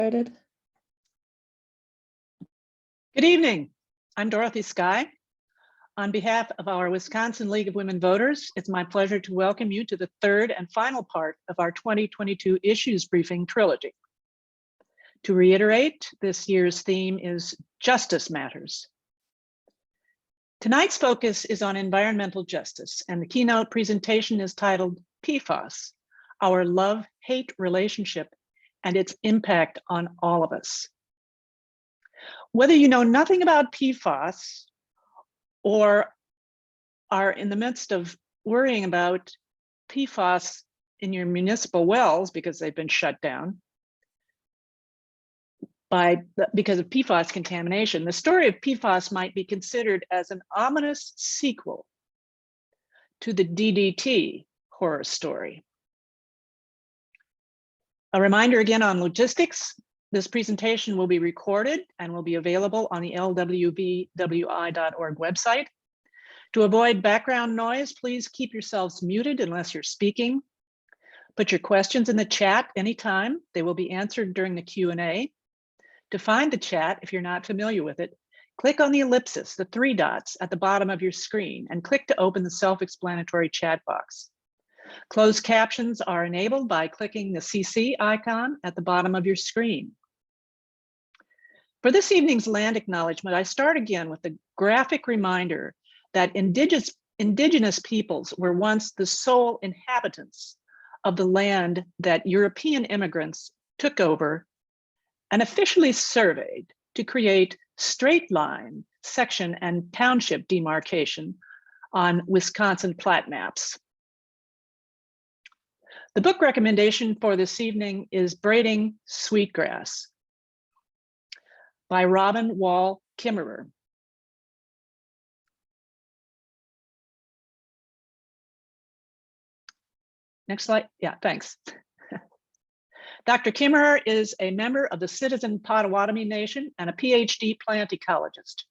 Started. Good evening. I'm Dorothy Skye. On behalf of our Wisconsin League of Women Voters, it's my pleasure to welcome you to the third and final part of our 2022 Issues Briefing trilogy. To reiterate, this year's theme is Justice Matters. Tonight's focus is on environmental justice, and the keynote presentation is titled PFAS, Our Love-Hate Relationship and Its Impact on All of Us. Whether you know nothing about PFAS or are in the midst of worrying about PFAS in your municipal wells because they've been shut down because of PFAS contamination, the story of PFAS might be considered as an ominous sequel to the DDT horror story. A reminder again on logistics. This presentation will be recorded and will be available on the lwvwi.org website. To avoid background noise, please keep yourselves muted unless you're speaking. Put your questions in the chat anytime. They will be answered during the Q&A. To find the chat, if you're not familiar with it, click on the ellipsis, the three dots at the bottom of your screen, and click to open the self-explanatory chat box. Closed captions are enabled by clicking the CC icon at the bottom of your screen. For this evening's land acknowledgement, I start again with the graphic reminder that indigenous peoples were once the sole inhabitants of the land that European immigrants took over and officially surveyed to create straight line, section, and township demarcation on Wisconsin plat maps. The book recommendation for this evening is Braiding Sweetgrass by Robin Wall Kimmerer. Next slide. Yeah, thanks. Dr. Kimmerer is a member of the Citizen Potawatomi Nation and a PhD plant ecologist.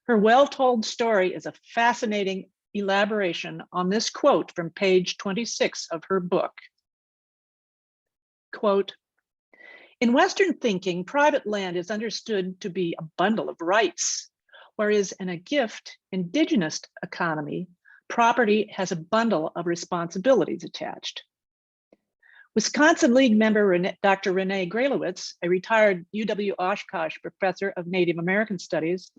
Her well-told story is a fascinating elaboration on this quote from page 26 of her book. Quote, "In Western thinking, private land is understood to be a bundle of rights, whereas in a gift, indigenous economy, property has a bundle of responsibilities attached." Wisconsin League member Dr. Renee Gralowitz, a retired UW-Oshkosh professor of Native American Studies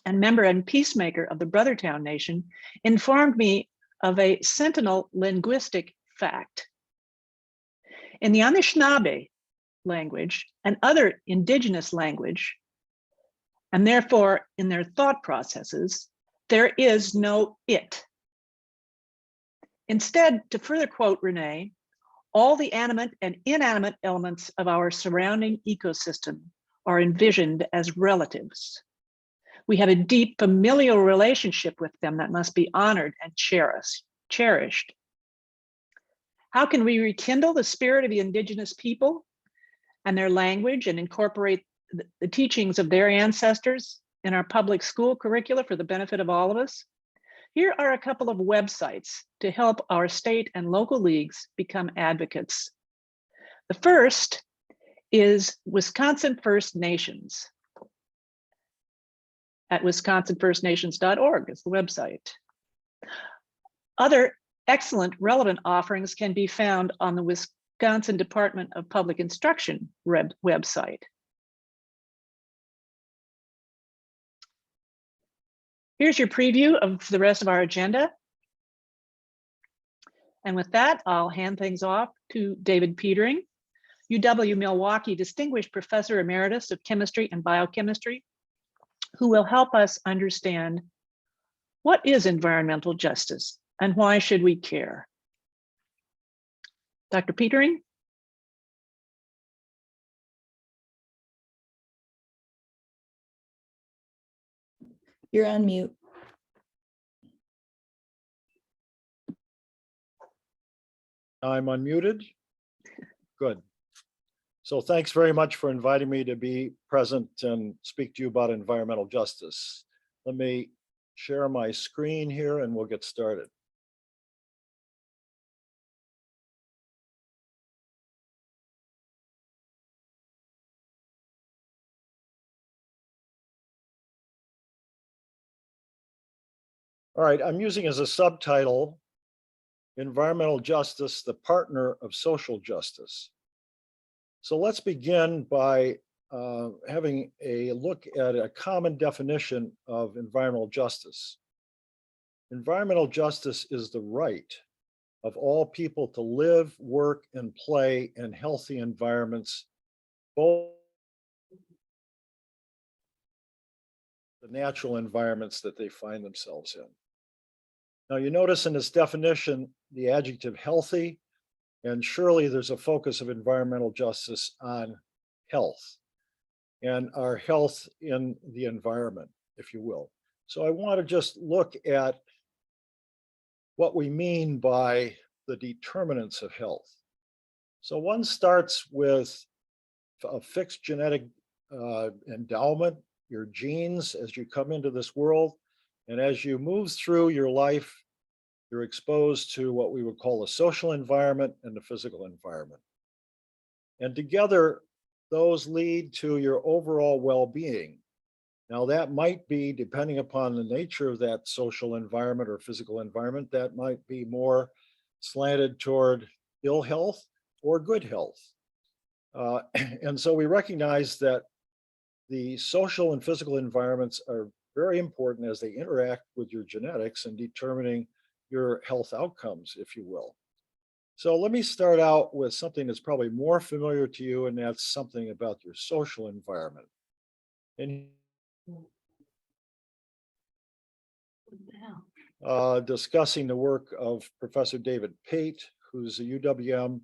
and member and peacemaker of the Brothertown Nation, informed me of a sentinel linguistic fact. In the Anishinaabe language and other indigenous language, and therefore in their thought processes, there is no it. Instead, to further quote Renee, all the animate and inanimate elements of our surrounding ecosystem are envisioned as relatives. We have a deep familial relationship with them that must be honored and cherished. How can we rekindle the spirit of the indigenous people and their language and incorporate the teachings of their ancestors in our public school curricula for the benefit of all of us? Here are a couple of websites to help our state and local leagues become advocates. The first is Wisconsin First Nations at wisconsinfirstnations.org is the website. Other excellent relevant offerings can be found on the Wisconsin Department of Public Instruction website. Here's your preview of the rest of our agenda. And with that, I'll hand things off to David Petering, UW-Milwaukee Distinguished Professor Emeritus of Chemistry and Biochemistry, who will help us understand what is environmental justice and why should we care. Dr. Petering? You're on mute. I'm unmuted. Good. So thanks very much for inviting me to be present and speak to you about environmental justice. Let me share my screen here and we'll get started. All right, I'm using as a subtitle, Environmental Justice, the Partner of Social Justice. So let's begin by having a look at a common definition of environmental justice. Environmental justice is the right of all people to live, work, and play in healthy environments, both the natural environments that they find themselves in. Now, you notice in this definition the adjective healthy, and surely there's a focus of environmental justice on health and our health in the environment, if you will. So I want to just look at what we mean by the determinants of health. So one starts with a fixed genetic endowment, your genes as you come into this world. And as you move through your life, you're exposed to what we would call the social environment and the physical environment. And together, those lead to your overall well-being. Now, that might be, depending upon the nature of that social environment or physical environment, that might be more slanted toward ill health or good health. And so we recognize that the social and physical environments are very important as they interact with your genetics and determining your health outcomes, if you will. So let me start out with something that's probably more familiar to you, and that's something about your social environment. And discussing the work of Professor David Pate, who's a UWM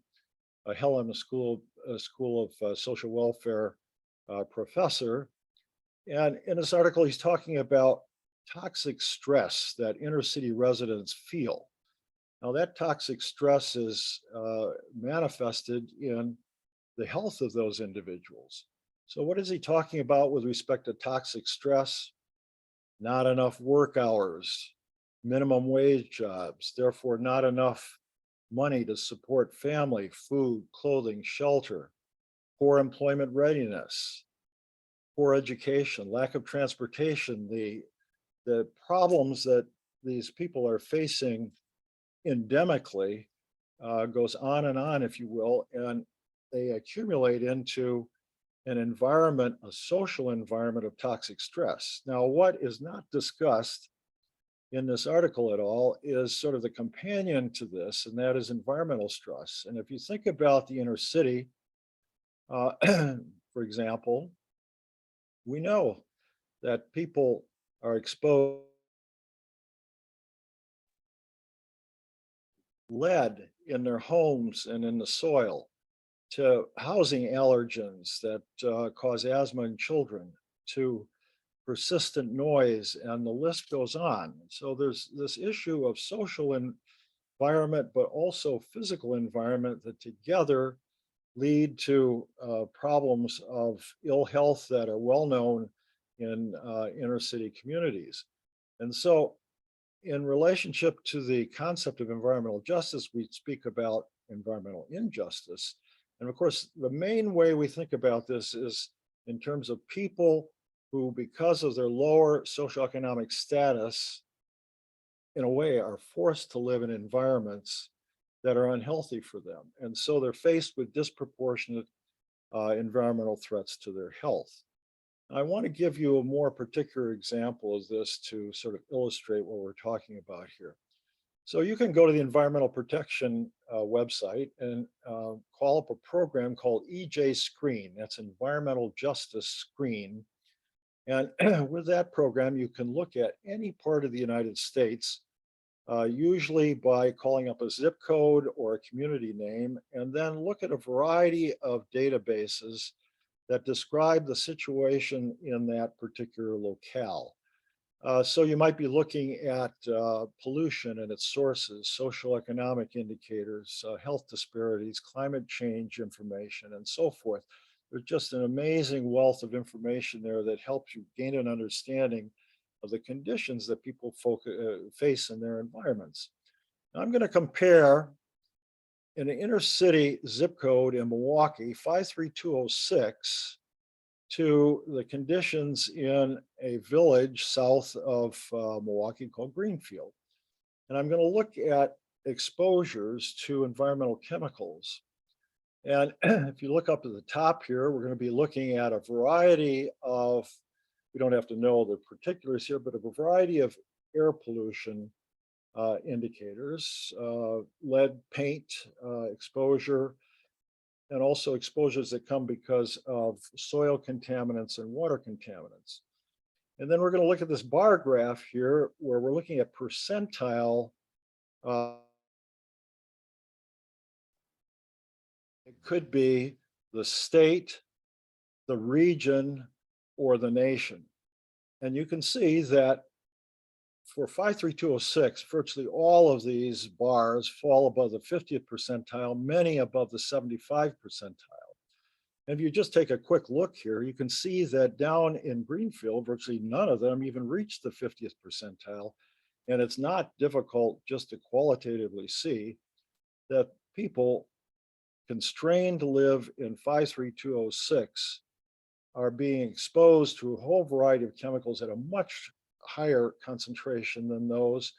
Helena School of Social Welfare professor. And in this article, he's talking about toxic stress that inner city residents feel. Now, that toxic stress is manifested in the health of those individuals. So what is he talking about with respect to toxic stress? Not enough work hours, minimum wage jobs, therefore not enough money to support family, food, clothing, shelter, poor employment readiness, poor education, lack of transportation, the problems that these people are facing endemically goes on and on, if you will, and they accumulate into an environment, a social environment of toxic stress. Now, what is not discussed in this article at all is sort of the companion to this, and that is environmental stress. And if you think about the inner city, for example, we know that people are exposed lead in their homes and in the soil, to housing allergens that cause asthma in children, to persistent noise, and the list goes on. So there's this issue of social environment, but also physical environment that together lead to problems of ill health that are well known in inner city communities. And so in relationship to the concept of environmental justice, we speak about environmental injustice. And of course, the main way we think about this is in terms of people who, because of their lower socioeconomic status, in a way are forced to live in environments that are unhealthy for them. And so they're faced with disproportionate environmental threats to their health. I want to give you a more particular example of this to sort of illustrate what we're talking about here. So you can go to the Environmental Protection website and call up a program called EJ Screen. That's Environmental Justice Screen. And with that program, you can look at any part of the United States, usually by calling up a zip code or a community name, and then look at a variety of databases that describe the situation in that particular locale. So you might be looking at pollution and its sources, social economic indicators, health disparities, climate change information, and so forth. There's just an amazing wealth of information there that helps you gain an understanding of the conditions that people face in their environments. Now, I'm going to compare in an inner city zip code in Milwaukee, 53206, to the conditions in a village south of Milwaukee called Greenfield. And I'm going to look at exposures to environmental chemicals. And if you look up at the top here, we're going to be looking at a variety of, we don't have to know the particulars here, but a variety of air pollution indicators, lead paint exposure, and also exposures that come because of soil contaminants and water contaminants. And then we're going to look at this bar graph here where we're looking at percentile. It could be the state, the region, or the nation. And you can see that for 53206, virtually all of these bars fall above the 50th percentile, many above the 75th percentile. And if you just take a quick look here, you can see that down in Greenfield, virtually none of them even reach the 50th percentile. And it's not difficult just to qualitatively see that people constrained to live in 53206 are being exposed to a whole variety of chemicals at a much higher concentration than those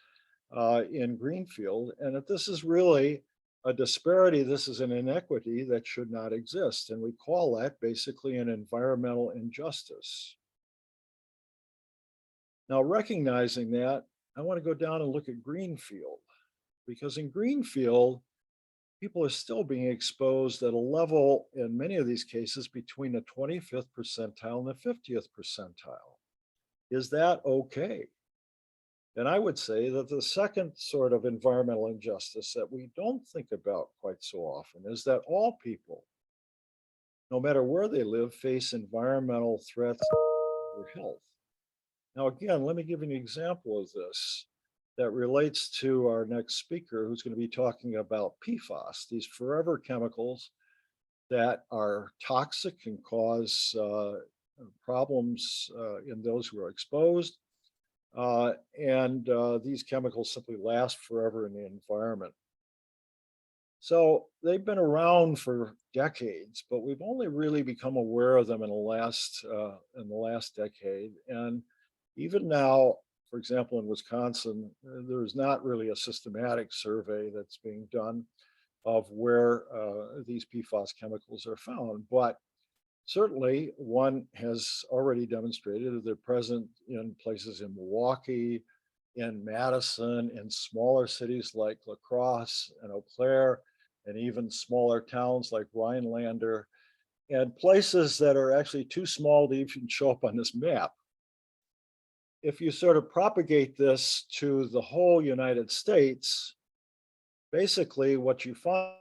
in Greenfield. And that this is really a disparity, this is an inequity that should not exist. And we call that basically an environmental injustice. Now, recognizing that, I want to go down and look at Greenfield, because in Greenfield, people are still being exposed at a level, in many of these cases, between the 25th percentile and the 50th percentile. Is that okay? And I would say that the second sort of environmental injustice that we don't think about quite so often is that all people, no matter where they live, face environmental threats to their health. Now, again, let me give you an example of this that relates to our next speaker, who's going to be talking about PFAS, these forever chemicals that are toxic and cause problems in those who are exposed. These chemicals simply last forever in the environment. So they've been around for decades, but we've only really become aware of them in the last decade. And even now, for example, in Wisconsin, there's not really a systematic survey that's being done of where these PFAS chemicals are found. But certainly one has already demonstrated that they're present in places in Milwaukee, in Madison, in smaller cities like La Crosse and Eau Claire, and even smaller towns like Rhinelander, and places that are actually too small to even show up on this map. If you sort of propagate this to the whole United States, basically what you find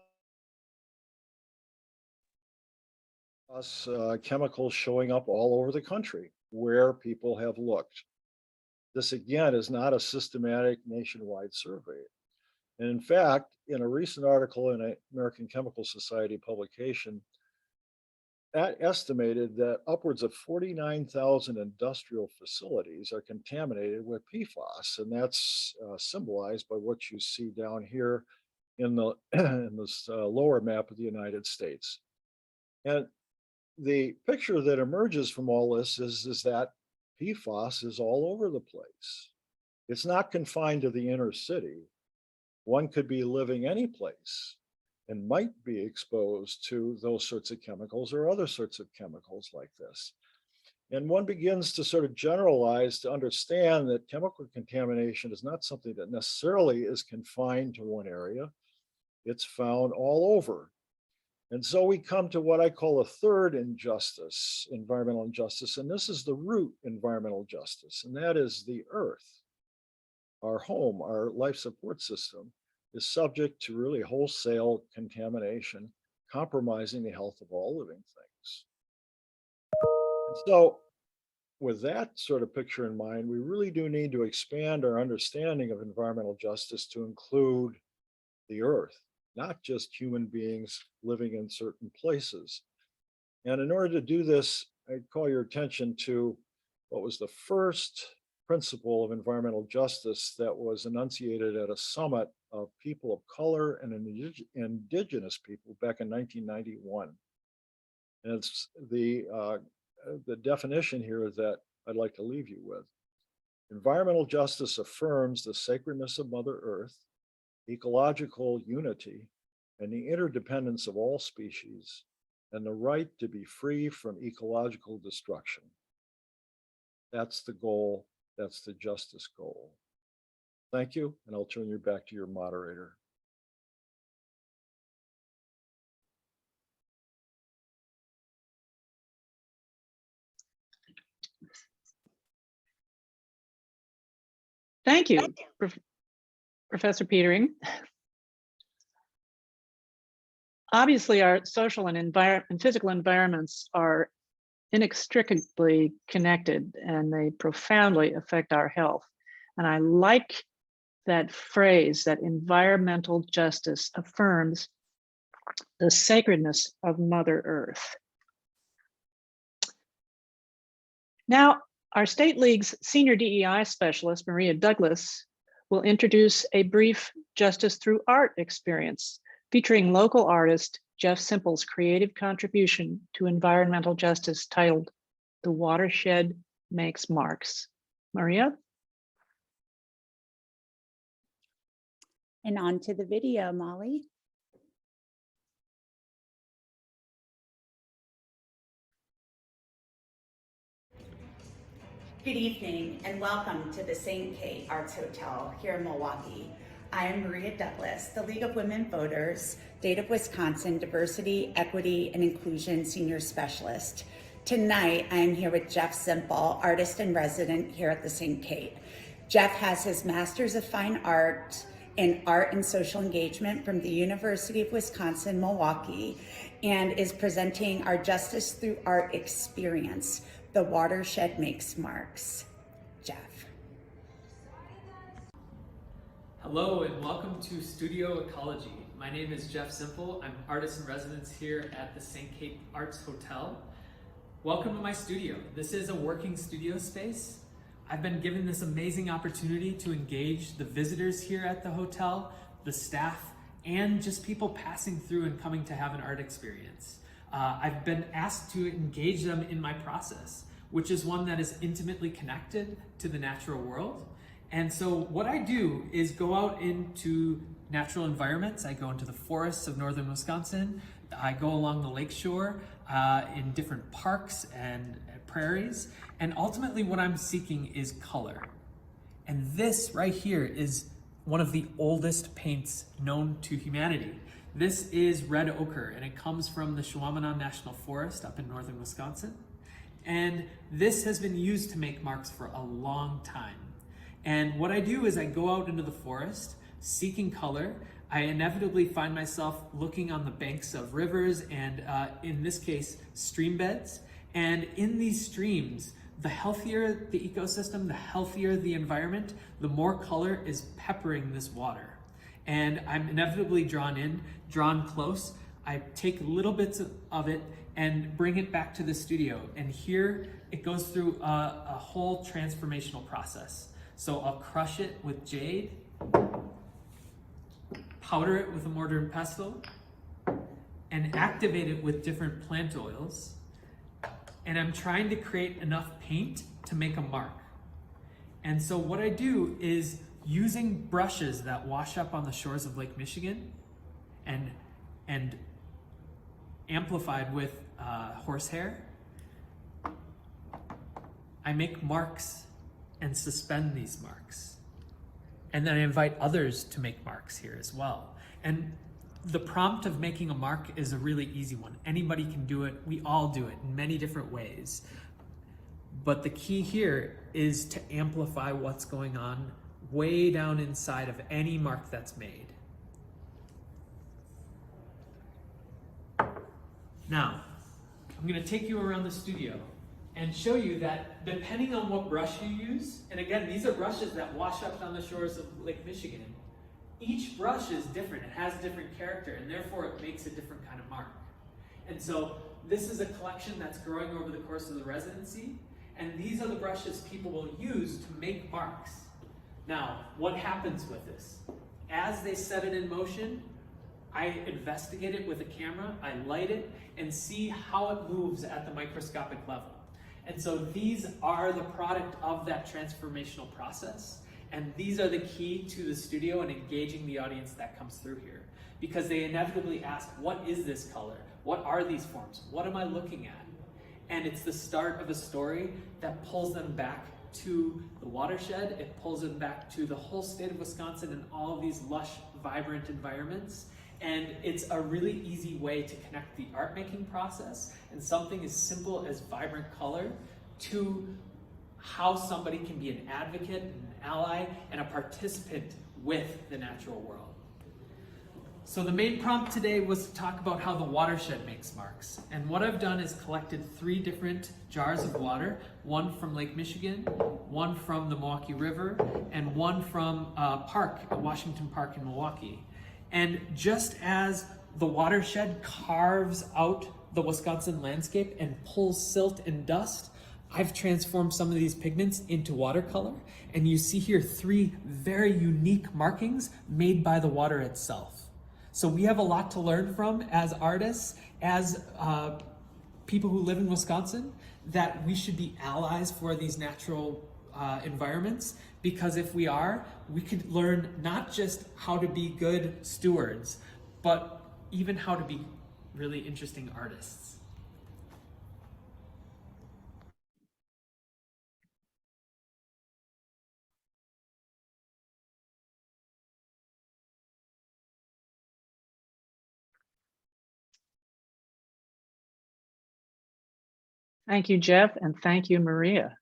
is chemicals showing up all over the country where people have looked. This again is not a systematic nationwide survey. And in fact, in a recent article in an American Chemical Society publication, that estimated that upwards of 49,000 industrial facilities are contaminated with PFAS, and that's symbolized by what you see down here in the in this lower map of the United States. And the picture that emerges from all this is that PFAS is all over the place. It's not confined to the inner city. One could be living any place and might be exposed to those sorts of chemicals or other sorts of chemicals like this. And one begins to sort of generalize to understand that chemical contamination is not something that necessarily is confined to one area. It's found all over. And so we come to what I call a third injustice, environmental injustice, and this is the root environmental justice, and that is the earth. Our home, our life support system, is subject to really wholesale contamination, compromising the health of all living things. And so with that sort of picture in mind, we really do need to expand our understanding of environmental justice to include the earth, not just human beings living in certain places. And in order to do this, I'd call your attention to what was the first principle of environmental justice that was enunciated at a summit of people of color and indigenous people back in 1991. And it's the the definition here is that I'd like to leave you with. Environmental justice affirms the sacredness of Mother Earth, ecological unity, and the interdependence of all species, and the right to be free from ecological destruction. That's the goal. That's the justice goal. Thank you, and I'll turn you back to your moderator. Thank you, Professor Petering. Obviously, our social and physical environments are inextricably connected, and they profoundly affect our health. And I like that phrase, that environmental justice affirms the sacredness of Mother Earth. Now, our State League's Senior DEI Specialist, Maria Douglas, will introduce a brief Justice Through Art experience featuring local artist Jeff Zimpel's creative contribution to environmental justice titled The Watershed Makes Marks. Maria? And on to the video, Molly. Good evening and welcome to the St. Kate Arts Hotel here in Milwaukee. I am Maria Douglas, the League of Women Voters, State of Wisconsin Diversity, Equity, and Inclusion Senior Specialist. Tonight, I am here with Jeff Zimpel, artist in resident here at the St. Kate. Jeff has his Master's of Fine Art in Art and Social Engagement from the University of Wisconsin-Milwaukee and is presenting our Justice Through Art experience, The Watershed Makes Marks. Jeff. Hello and welcome to Studio Ecology. My name is Jeff Zimpel. I'm artist in residence here at the St. Kate Arts Hotel. Welcome to my studio. This is a working studio space. I've been given this amazing opportunity to engage the visitors here at the hotel, the staff, and just people passing through and coming to have an art experience. I've been asked to engage them in my process, which is one that is intimately connected to the natural world. And so what I do is go out into natural environments. I go into the forests of northern Wisconsin. I go along the lakeshore in different parks and prairies. And ultimately what I'm seeking is color. And this right here is one of the oldest paints known to humanity. This is red ochre, and it comes from the Chequamenon National Forest up in northern Wisconsin. And this has been used to make marks for a long time. And what I do is I go out into the forest seeking color. I inevitably find myself looking on the banks of rivers and in this case, stream beds. And in these streams, the healthier the ecosystem, the healthier the environment, the more color is peppering this water. And I'm inevitably drawn close. I take little bits of it and bring it back to the studio. And here it goes through a whole transformational process. So I'll crush it with jade, powder it with a mortar and pestle, and activate it with different plant oils. And I'm trying to create enough paint to make a mark. And so what I do is using brushes that wash up on the shores of Lake Michigan and amplified with horsehair, I make marks and suspend these marks. And then I invite others to make marks here as well. And the prompt of making a mark is a really easy one. Anybody can do it. We all do it in many different ways. But the key here is to amplify what's going on way down inside of any mark that's made. Now, I'm going to take you around the studio and show you that depending on what brush you use, and again, these are brushes that wash up on the shores of Lake Michigan. Each brush is different, it has different character, and therefore it makes a different kind of mark. And so this is a collection that's growing over the course of the residency, and these are the brushes people will use to make marks. Now, what happens with this? As they set it in motion, I investigate it with a camera, I light it, and see how it moves at the microscopic level. And so these are the product of that transformational process. And these are the key to the studio and engaging the audience that comes through here. Because they inevitably ask, what is this color? What are these forms? What am I looking at? And it's the start of a story that pulls them back to the watershed. It pulls them back to the whole state of Wisconsin and all of these lush, vibrant environments. And it's a really easy way to connect the art making process and something as simple as vibrant color to how somebody can be an advocate, an ally, and a participant with the natural world. So the main prompt today was to talk about how the watershed makes marks. And what I've done is collected 3 different jars of water, one from Lake Michigan, one from the Milwaukee River, and one from Washington Park in Milwaukee. And just as the watershed carves out the Wisconsin landscape and pulls silt and dust, I've transformed some of these pigments into watercolor. And you see here 3 very unique markings made by the water itself. So we have a lot to learn from as artists, as people who live in Wisconsin, that we should be allies for these natural environments, because if we are, we could learn not just how to be good stewards, but even how to be really interesting artists. Thank you, Jeff, and thank you, Maria.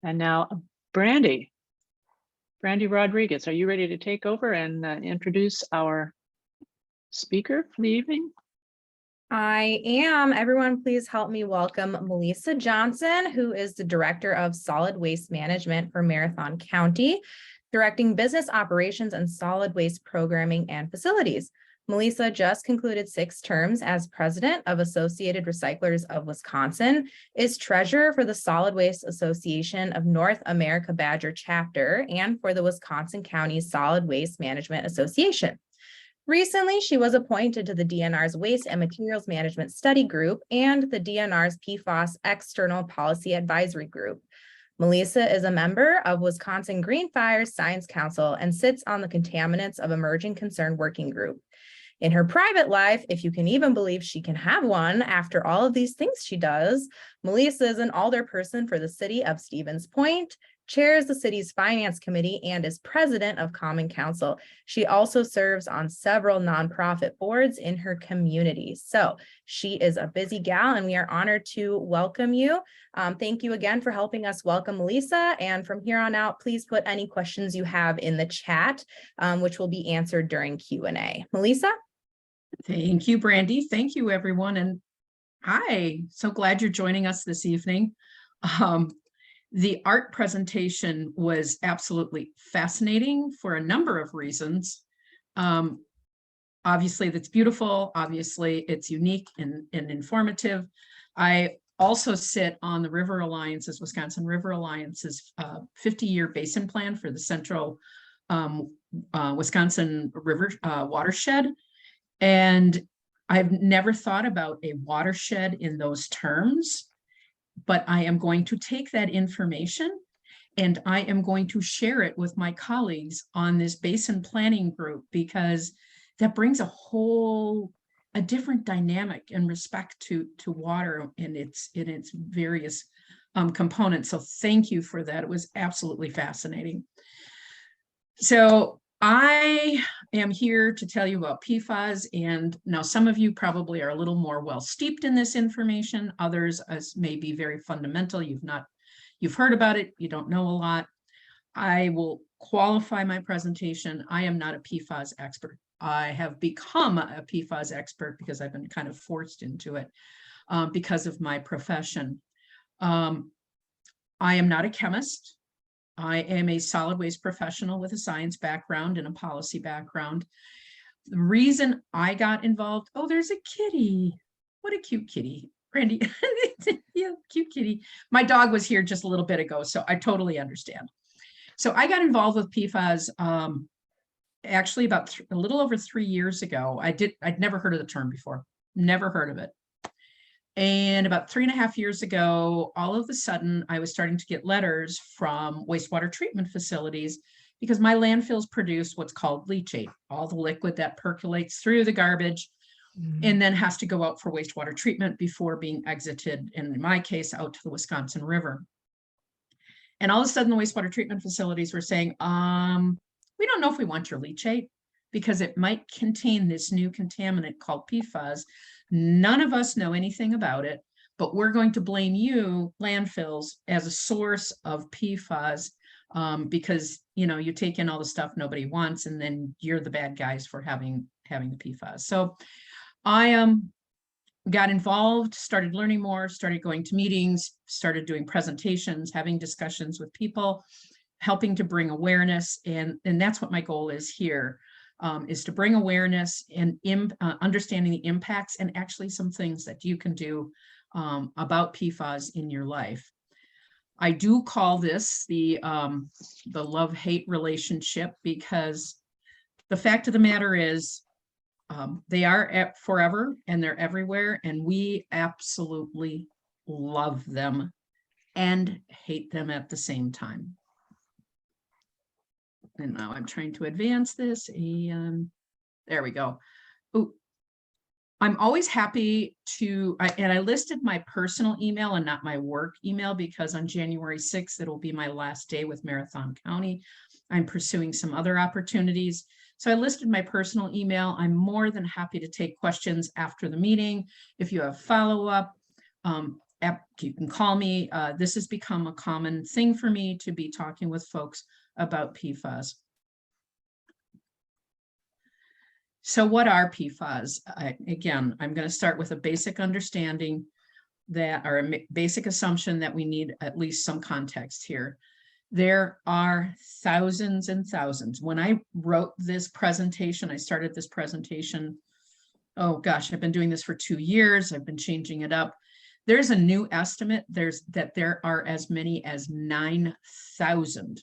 And now, Brandy Rodriguez, are you ready to take over and introduce our speaker for the evening? I am. Everyone, please help me welcome Meleesa Johnson, who is the Director of Solid Waste Management for Marathon County, directing business operations and solid waste programming and facilities. Meleesa just concluded 6 terms as president of Associated Recyclers of Wisconsin, is treasurer for the Solid Waste Association of North America Badger chapter, and for the Wisconsin County Solid Waste Management Association. Recently, she was appointed to the DNR's Waste and Materials Management Study Group and the DNR's PFAS External Policy Advisory Group. Meleesa is a member of Wisconsin Green Fire Science Council and sits on the Contaminants of Emerging Concern Working Group. In her private life, if you can even believe she can have one after all of these things she does, Meleesa is an alderperson for the city of Stevens Point, chairs the city's finance committee, and is president of Common Council. She also serves on several nonprofit boards in her community. So she is a busy gal, and we are honored to welcome you. Thank you again for helping us welcome Meleesa. And from here on out, please put any questions you have in the chat, which will be answered during Q&A. Meleesa? Thank you, Brandy. Thank you, everyone. And hi, so glad you're joining us this evening. The art presentation was absolutely fascinating for a number of reasons. Obviously, that's beautiful. Obviously, it's unique and informative. I also sit on the River Alliance's, Wisconsin River Alliance's 50-year basin plan for the central Wisconsin River watershed. And I've never thought about a watershed in those terms, but I am going to take that information and I am going to share it with my colleagues on this basin planning group, because that brings a different dynamic in respect to water and its various components. So thank you for that. It was absolutely fascinating. So I am here to tell you about PFAS, and now some of you probably are a little more well steeped in this information. Others as may be very fundamental. You've heard about it, you don't know a lot. I will qualify my presentation. I am not a PFAS expert. I have become a PFAS expert because I've been kind of forced into it because of my profession. I am not a chemist. I am a solid waste professional with a science background and a policy background. The reason I got involved, oh, there's a kitty. What a cute kitty, Brandy. Yeah, cute kitty. My dog was here just a little bit ago, so I totally understand. So I got involved with PFAS actually about a little over 3 years ago. I'd never heard of the term before, never heard of it. And about 3.5 years ago, all of a sudden, I was starting to get letters from wastewater treatment facilities because my landfills produce what's called leachate, all the liquid that percolates through the garbage and then has to go out for wastewater treatment before being exited, and in my case, out to the Wisconsin River. And all of a sudden, the wastewater treatment facilities were saying, we don't know if we want your leachate because it might contain this new contaminant called PFAS. None of us know anything about it, but we're going to blame you, landfills, as a source of PFAS because, you know, you take in all the stuff nobody wants, and then you're the bad guys for having the PFAS. So I got involved, started learning more, started going to meetings, started doing presentations, having discussions with people, helping to bring awareness. And that's what my goal is here, is to bring awareness and understanding the impacts and actually some things that you can do about PFAS in your life. I do call this the love-hate relationship because the fact of the matter is they are forever and they're everywhere, and we absolutely love them and hate them at the same time. And now I'm trying to advance this, and there we go. Ooh, I'm always happy to, and I listed my personal email and not my work email because on January 6th, it'll be my last day with Marathon County. I'm pursuing some other opportunities. So I listed my personal email. I'm more than happy to take questions after the meeting. If you have follow-up, you can call me. This has become a common thing for me to be talking with folks about PFAS. So what are PFAS? Again, I'm going to start with a basic understanding that, or a basic assumption that we need at least some context here. There are thousands and thousands. When I wrote this presentation, I started this presentation, oh gosh, I've been doing this for 2 years. I've been changing it up. There's a new estimate. That there are as many as 9,000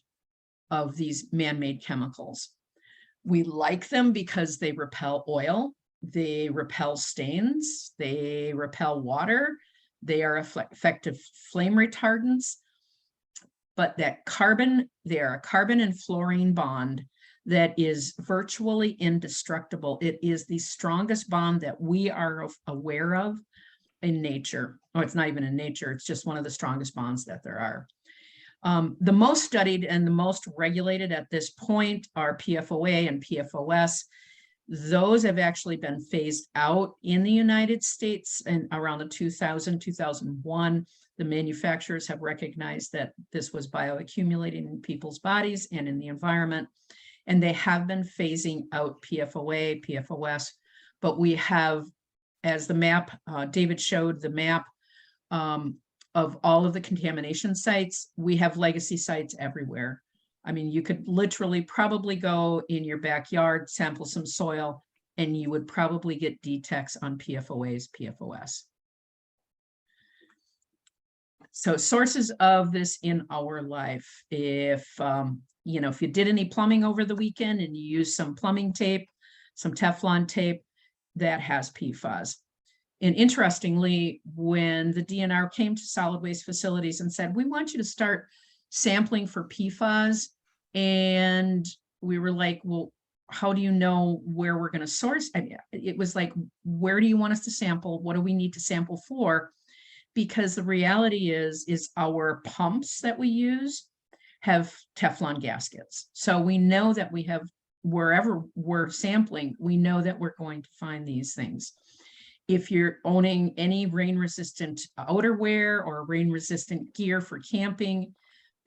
of these man-made chemicals. We like them because they repel oil, they repel stains, they repel water, they are effective flame retardants. But that carbon, they are a carbon and fluorine bond that is virtually indestructible. It is the strongest bond that we are aware of in nature. Oh, it's not even in nature, it's just one of the strongest bonds that there are. The most studied and the most regulated at this point are PFOA and PFOS. Those have actually been phased out in the United States and around the 2001. The manufacturers have recognized that this was bioaccumulating in people's bodies and in the environment, and they have been phasing out PFOA, PFOS, but we have, as the map, David showed the map of all of the contamination sites, we have legacy sites everywhere. I mean, you could literally probably go in your backyard, sample some soil, and you would probably get detects on PFOAs, PFOS. So sources of this in our life, if you know, if you did any plumbing over the weekend and you use some plumbing tape, some Teflon tape, that has PFAS. And interestingly, when the DNR came to solid waste facilities and said, we want you to start sampling for PFAS, and we were like, well, how do you know where we're going to source? I mean, it was like, where do you want us to sample? What do we need to sample for? Because the reality is our pumps that we use have Teflon gaskets. So we know that we have, wherever we're sampling, we know that we're going to find these things. If you're owning any rain-resistant outerwear or rain-resistant gear for camping,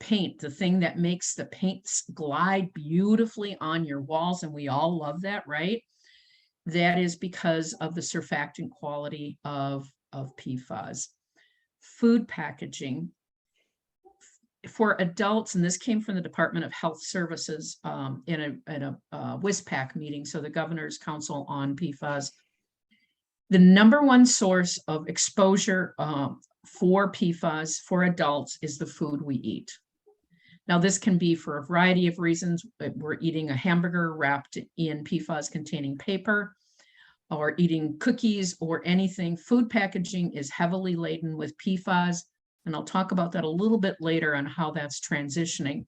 paint, the thing that makes the paints glide beautifully on your walls, and we all love that, right? That is because of the surfactant quality of PFAS. Food packaging for adults, and this came from the Department of Health Services in a WISPAC meeting, so the Governor's Council on PFAS. The #1 source of exposure for PFAS for adults is the food we eat. Now, this can be for a variety of reasons. We're eating a hamburger wrapped in PFAS containing paper. or eating cookies or anything. Food packaging is heavily laden with PFAS, and I'll talk about that a little bit later on how that's transitioning.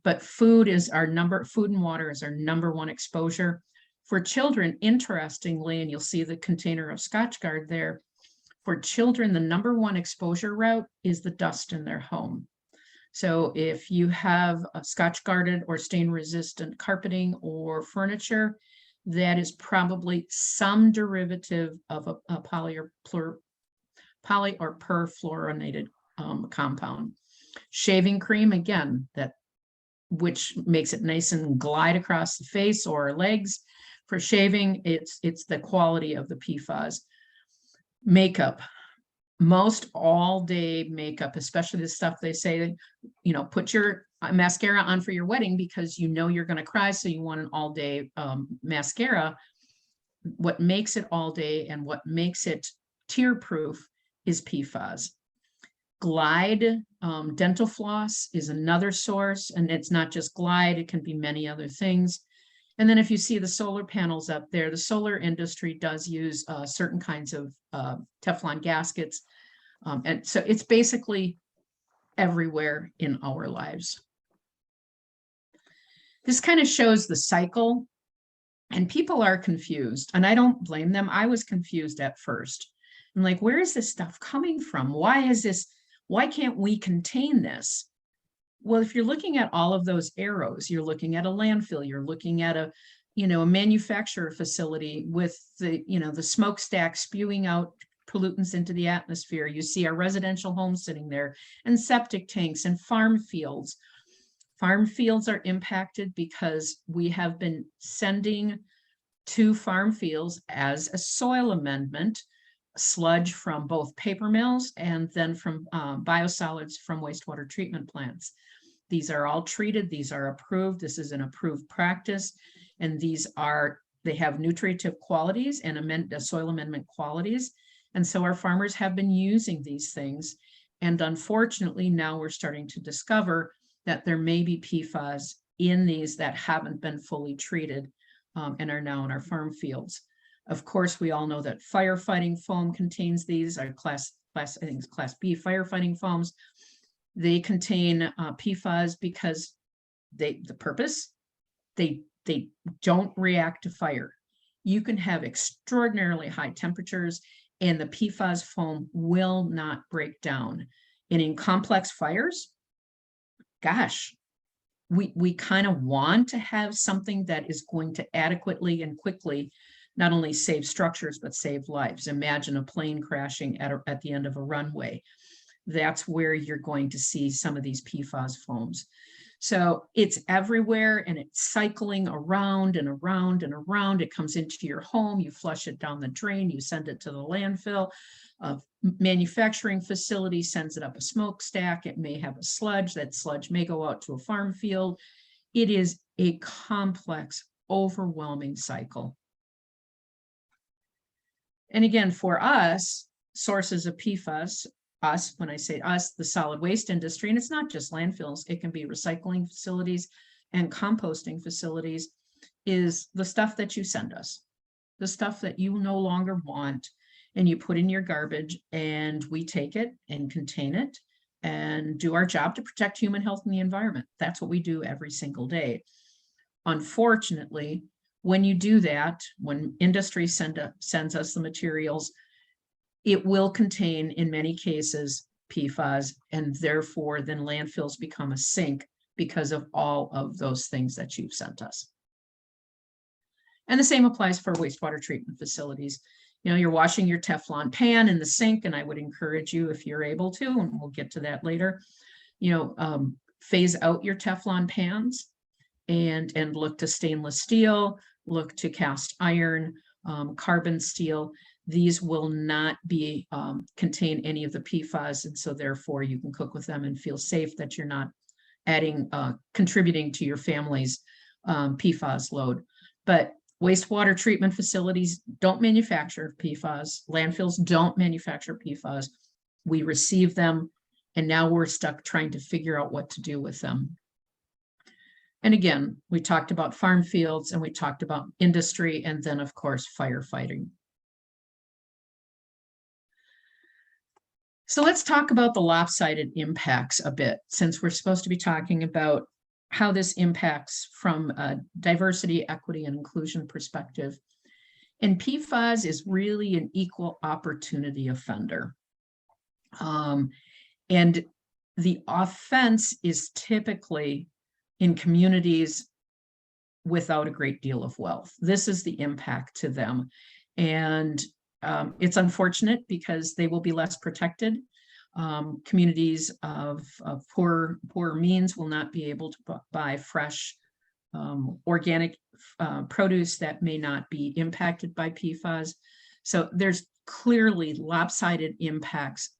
But food and water is our number one exposure. For children, interestingly, and you'll see the container of Scotchgard there, for children, the number one exposure route is the dust in their home. So if you have a Scotch-guarded or stain-resistant carpeting or furniture, that is probably some derivative of a poly or perfluorinated compound. Shaving cream, again, which makes it nice and glide across the face or legs. For shaving, it's the quality of the PFAS. Makeup. Most all-day makeup, especially the stuff they say, put your mascara on for your wedding because you're going to cry, so you want an all-day mascara. What makes it all day and what makes it tear-proof is PFAS. Glide dental floss is another source, and it's not just Glide, it can be many other things. And then if you see the solar panels up there, the solar industry does use certain kinds of Teflon gaskets. And so it's basically everywhere in our lives. This kind of shows the cycle, and people are confused, and I don't blame them. I was confused at first. I'm like, where is this stuff coming from? Why can't we contain this? Well, if you're looking at all of those arrows, you're looking at a landfill, you're looking at a manufacturer facility with the smokestack spewing out pollutants into the atmosphere. You see our residential homes sitting there, and septic tanks and farm fields. Farm fields are impacted because we have been sending to farm fields as a soil amendment sludge from both paper mills and then from biosolids from wastewater treatment plants. These are all treated, these are approved, this is an approved practice, and they have nutritive qualities and soil amendment qualities. And so our farmers have been using these things. And unfortunately, now we're starting to discover that there may be PFAS in these that haven't been fully treated and are now in our farm fields. Of course, we all know that firefighting foam contains these, I think it's Class B firefighting foams. They contain PFAS because they don't react to fire. You can have extraordinarily high temperatures and the PFAS foam will not break down. And in complex fires, gosh, we kind of want to have something that is going to adequately and quickly not only save structures, but save lives. Imagine a plane crashing at the end of a runway. That's where you're going to see some of these PFAS foams. So it's everywhere and it's cycling around and around and around. It comes into your home, you flush it down the drain, you send it to the landfill. A manufacturing facility sends it up a smokestack. It may have a sludge. That sludge may go out to a farm field. It is a complex, overwhelming cycle. And again, for us, sources of PFAS, when I say us, the solid waste industry, and it's not just landfills, it can be recycling facilities and composting facilities, is the stuff that you send us, the stuff that you no longer want, and you put in your garbage, and we take it and contain it and do our job to protect human health and the environment. That's what we do every single day. Unfortunately, when you do that, when industry sends us the materials, it will contain, in many cases, PFAS, and therefore then landfills become a sink because of all of those things that you've sent us. And the same applies for wastewater treatment facilities. You're washing your Teflon pan in the sink, and I would encourage you, if you're able to, and we'll get to that later, phase out your Teflon pans and look to stainless steel, look to cast iron, carbon steel. These will not be contain any of the PFAS, and so therefore you can cook with them and feel safe that you're not contributing to your family's PFAS load. But wastewater treatment facilities don't manufacture PFAS. Landfills don't manufacture PFAS. We receive them, and now we're stuck trying to figure out what to do with them. And again, we talked about farm fields and we talked about industry and then of course, firefighting. So let's talk about the lopsided impacts a bit, since we're supposed to be talking about how this impacts from a diversity, equity, and inclusion perspective. And PFAS is really an equal opportunity offender. And the offense is typically in communities without a great deal of wealth. This is the impact to them. And it's unfortunate because they will be less protected. Communities of poor means will not be able to buy fresh organic produce that may not be impacted by PFAS. So there's clearly lopsided impacts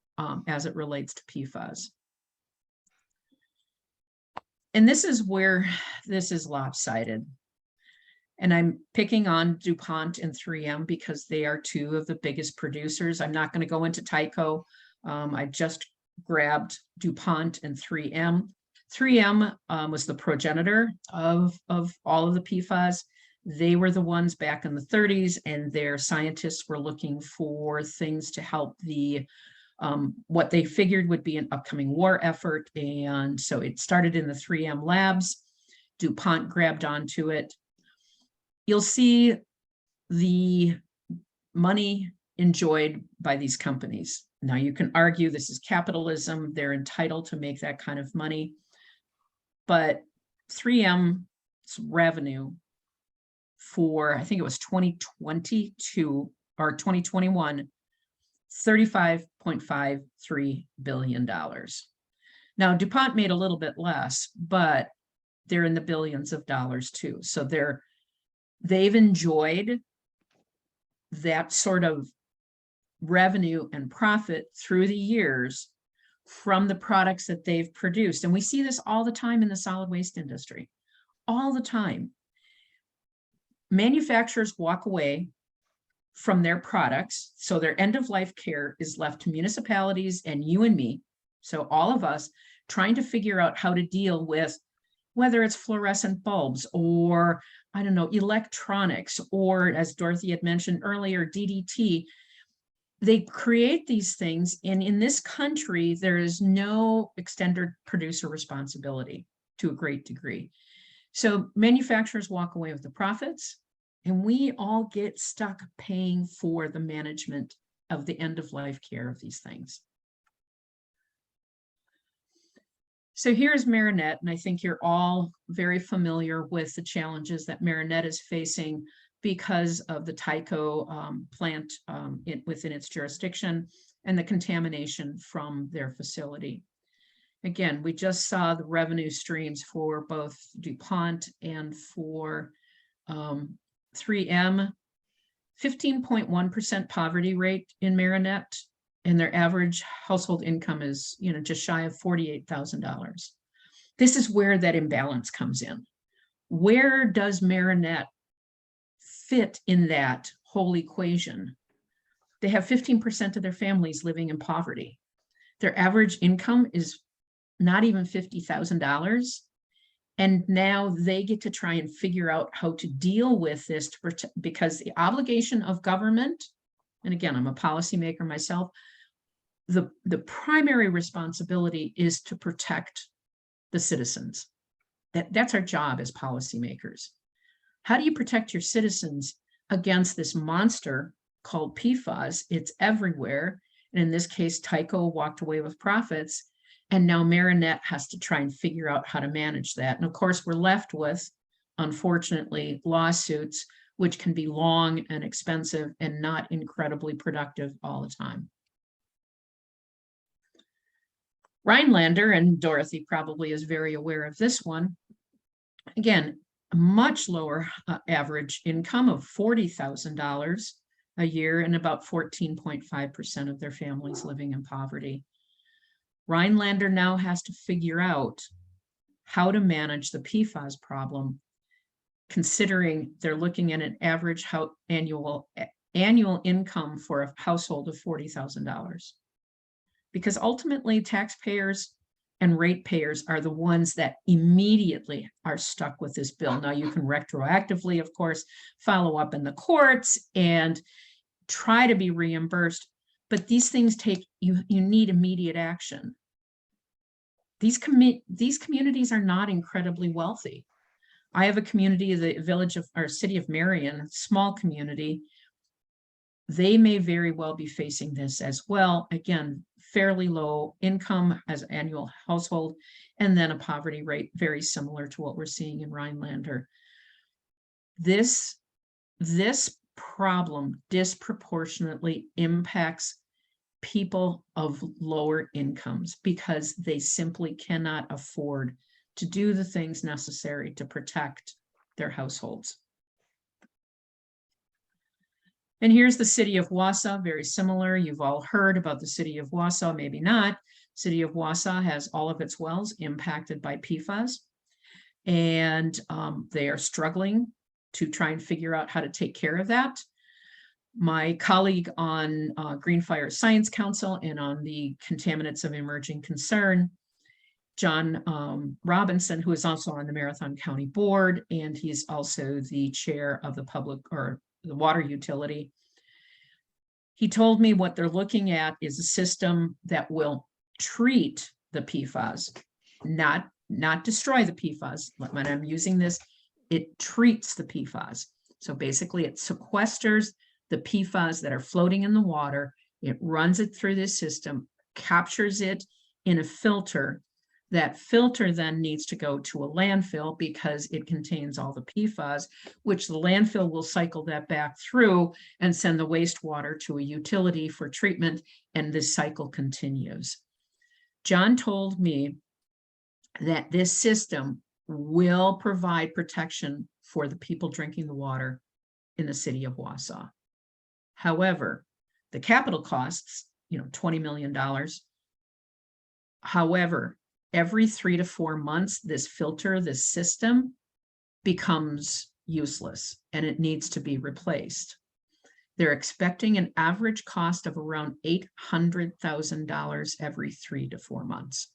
as it relates to PFAS. And this is where this is lopsided. And I'm picking on DuPont and 3M because they are two of the biggest producers. I'm not going to go into Tyco. I just grabbed DuPont and 3M. 3M was the progenitor of all of the PFAS. They were the ones back in the 30s, and their scientists were looking for things to help the what they figured would be an upcoming war effort. And so it started in the 3M labs. DuPont grabbed onto it. You'll see the money enjoyed by these companies. Now you can argue this is capitalism. They're entitled to make that kind of money. But 3M's revenue for, I think it was 2022 or 2021, $35.53 billion. Now DuPont made a little bit less, but they're in the billions of dollars too. So they've enjoyed that sort of revenue and profit through the years from the products that they've produced. And we see this all the time in the solid waste industry, all the time. Manufacturers walk away from their products. So their end-of-life care is left to municipalities and you and me. So all of us trying to figure out how to deal with whether it's fluorescent bulbs or, I don't know, electronics, or as Dorothy had mentioned earlier, DDT. They create these things, and in this country, there is no extended producer responsibility to a great degree. So manufacturers walk away with the profits, and we all get stuck paying for the management of the end-of-life care of these things. So here's Marinette, and I think you're all very familiar with the challenges that Marinette is facing because of the Tyco plant within its jurisdiction and the contamination from their facility. Again, we just saw the revenue streams for both DuPont and for 3M, 15.1% poverty rate in Marinette, and their average household income is, just shy of $48,000. This is where that imbalance comes in. Where does Marinette fit in that whole equation? They have 15% of their families living in poverty. Their average income is not even $50,000. And now they get to try and figure out how to deal with this to protect, because the obligation of government, and again, I'm a policymaker myself, the primary responsibility is to protect the citizens. That's our job as policymakers. How do you protect your citizens against this monster called PFAS? It's everywhere. And in this case, Tyco walked away with profits. And now Marinette has to try and figure out how to manage that. And of course, we're left with, unfortunately, lawsuits, which can be long and expensive and not incredibly productive all the time. Rhinelander, and Dorothy probably is very aware of this one. Again, a much lower average income of $40,000 a year, and about 14.5% of their families living in poverty. Rhinelander now has to figure out how to manage the PFAS problem, considering they're looking at an average annual income for a household of $40,000. Because ultimately taxpayers and ratepayers are the ones that immediately are stuck with this bill. Now, you can retroactively, of course, follow up in the courts and try to be reimbursed, but these things you need immediate action. These communities are not incredibly wealthy. I have a community, the village of our city of Marion, small community. They may very well be facing this as well. Again, fairly low income as annual household, and then a poverty rate very similar to what we're seeing in Rhinelander. This problem disproportionately impacts people of lower incomes because they simply cannot afford to do the things necessary to protect their households. And here's the city of Wausau, very similar. You've all heard about the city of Wausau, maybe not. City of Wausau has all of its wells impacted by PFAS, and they are struggling to try and figure out how to take care of that. My colleague on Green Fire Science Council and on the Contaminants of Emerging Concern, John Robinson, who is also on the Marathon County Board, and he's also the chair of the public or the water utility. He told me what they're looking at is a system that will treat the PFAS, not destroy the PFAS. When I'm using this, it treats the PFAS. So basically it sequesters the PFAS that are floating in the water. It runs it through this system, captures it in a filter. That filter then needs to go to a landfill because it contains all the PFAS, which the landfill will cycle that back through and send the wastewater to a utility for treatment, and this cycle continues. John told me that this system will provide protection for the people drinking the water in the city of Wausau. However, the capital costs, $20 million. However, every 3 to 4 months, this system becomes useless and it needs to be replaced. They're expecting an average cost of around $800,000 every 3 to 4 months.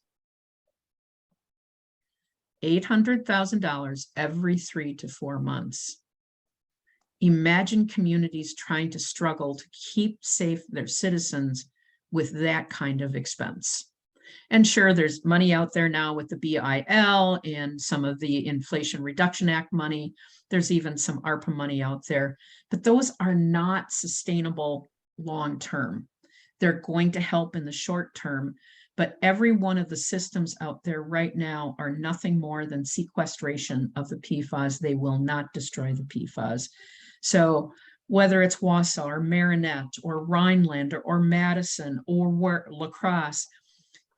$800,000 every 3 to 4 months. Imagine communities trying to struggle to keep safe their citizens with that kind of expense. And sure, there's money out there now with the BIL and some of the Inflation Reduction Act money. There's even some ARPA money out there, but those are not sustainable long-term. They're going to help in the short term, but every one of the systems out there right now are nothing more than sequestration of the PFAS. They will not destroy the PFAS. So whether it's Wausau or Marinette or Rhinelander or Madison or La Crosse,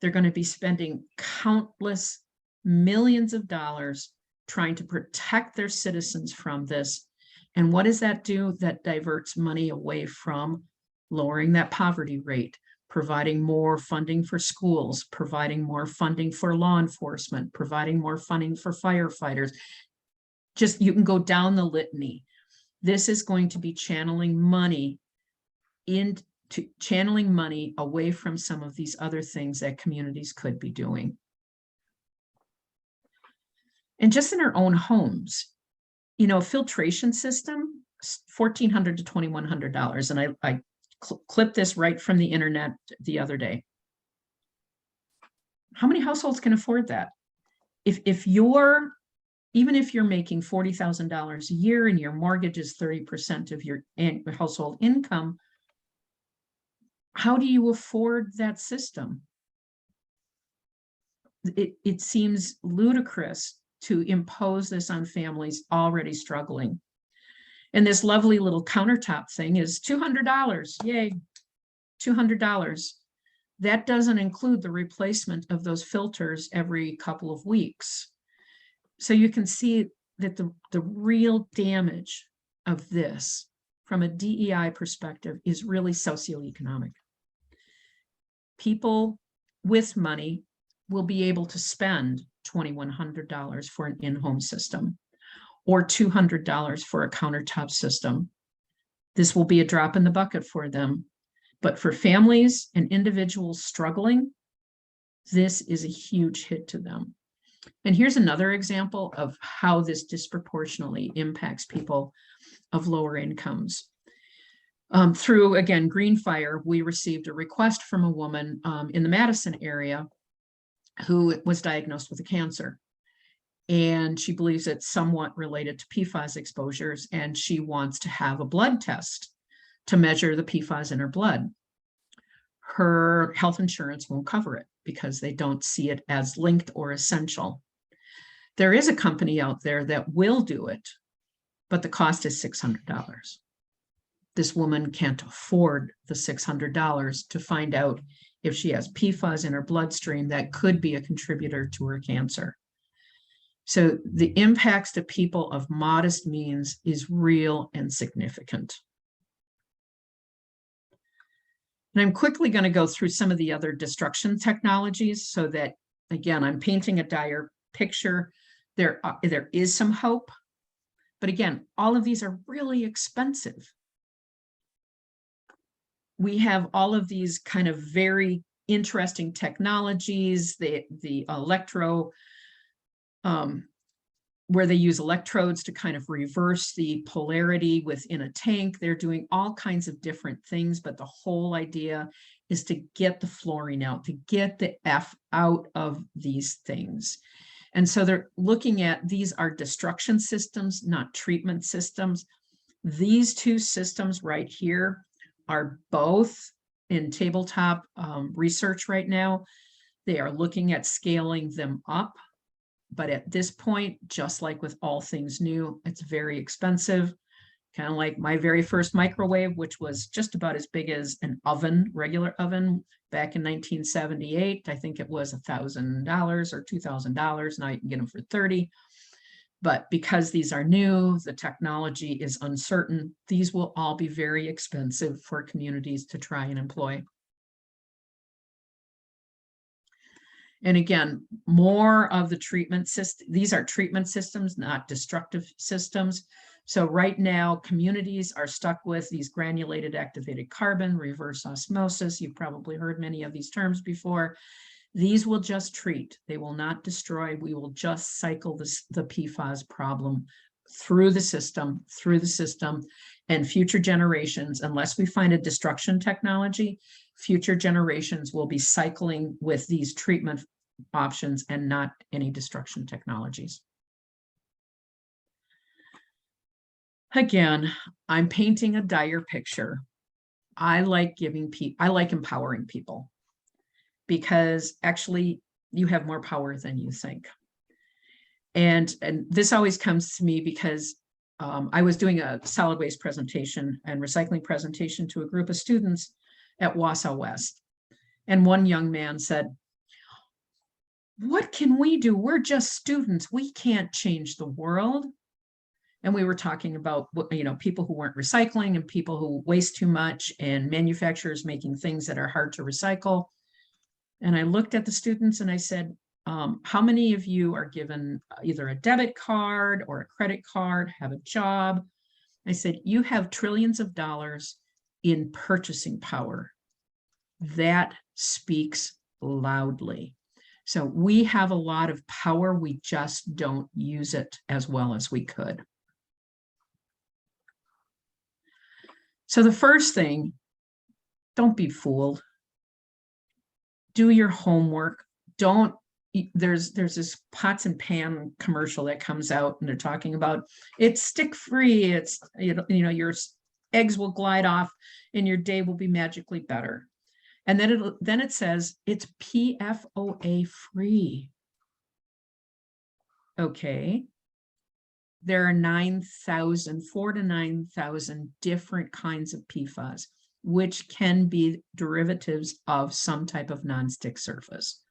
they're going to be spending countless millions of dollars trying to protect their citizens from this. And what does that do? That diverts money away from lowering that poverty rate, providing more funding for schools, providing more funding for law enforcement, providing more funding for firefighters. Just, you can go down the litany. This is going to be channeling money away from some of these other things that communities could be doing. And just in our own homes, a filtration system, $1,400 to $2,100. And I clipped this right from the internet the other day. How many households can afford that? Even if you're making $40,000 a year and your mortgage is 30% of your household income, how do you afford that system? It seems ludicrous to impose this on families already struggling. And this lovely little countertop thing is $200. Yay, $200. That doesn't include the replacement of those filters every couple of weeks. So you can see that the real damage of this from a DEI perspective is really socioeconomic. People with money will be able to spend $2,100 for an in-home system or $200 for a countertop system. This will be a drop in the bucket for them. But for families and individuals struggling, This is a huge hit to them. And here's another example of how this disproportionately impacts people of lower incomes. Through, again, Green Fire, we received a request from a woman in the Madison area who was diagnosed with a cancer. And she believes it's somewhat related to PFAS exposures, and she wants to have a blood test to measure the PFAS in her blood. Her health insurance won't cover it because they don't see it as linked or essential. There is a company out there that will do it, but the cost is $600. This woman can't afford the $600 to find out if she has PFAS in her bloodstream that could be a contributor to her cancer. So the impacts to people of modest means is real and significant. And I'm quickly going to go through some of the other destruction technologies so that, again, I'm painting a dire picture. There is some hope, but again, all of these are really expensive. We have all of these kind of very interesting technologies, the electro, where they use electrodes to kind of reverse the polarity within a tank. They're doing all kinds of different things, but the whole idea is to get the fluorine out, to get the F out of these things. And so they're looking at, these are destruction systems, not treatment systems. These two systems right here are both in tabletop research right now. They are looking at scaling them up. But at this point, just like with all things new, it's very expensive. Kind of like my very first microwave, which was just about as big as an oven, regular oven, back in 1978. I think it was $1,000 or $2,000. Now you can get them for $30. But because these are new, the technology is uncertain, these will all be very expensive for communities to try and employ. And again, more of the treatment system, these are treatment systems, not destructive systems. So right now, communities are stuck with these granulated activated carbon, reverse osmosis. You've probably heard many of these terms before. These will just treat, they will not destroy. We will just cycle the PFAS problem through the system, and future generations, unless we find a destruction technology, future generations will be cycling with these treatment options and not any destruction technologies. Again, I'm painting a dire picture. I like empowering people, because actually you have more power than you think. And this always comes to me because I was doing a solid waste presentation and recycling presentation to a group of students at Wausau West. And one young man said, "What can we do? We're just students. We can't change the world." And we were talking about, people who weren't recycling and people who waste too much and manufacturers making things that are hard to recycle. And I looked at the students and I said, how many of you are given either a debit card or a credit card, have a job? I said, you have trillions of dollars in purchasing power. That speaks loudly. So we have a lot of power. We just don't use it as well as we could. So the first thing, don't be fooled. Do your homework. There's this pots and pan commercial that comes out and they're talking about it's stick free. It's, your eggs will glide off and your day will be magically better. And then it says it's PFOA free. Okay. There are 4,000 to 9,000 different kinds of PFAS, which can be derivatives of some type of nonstick surface.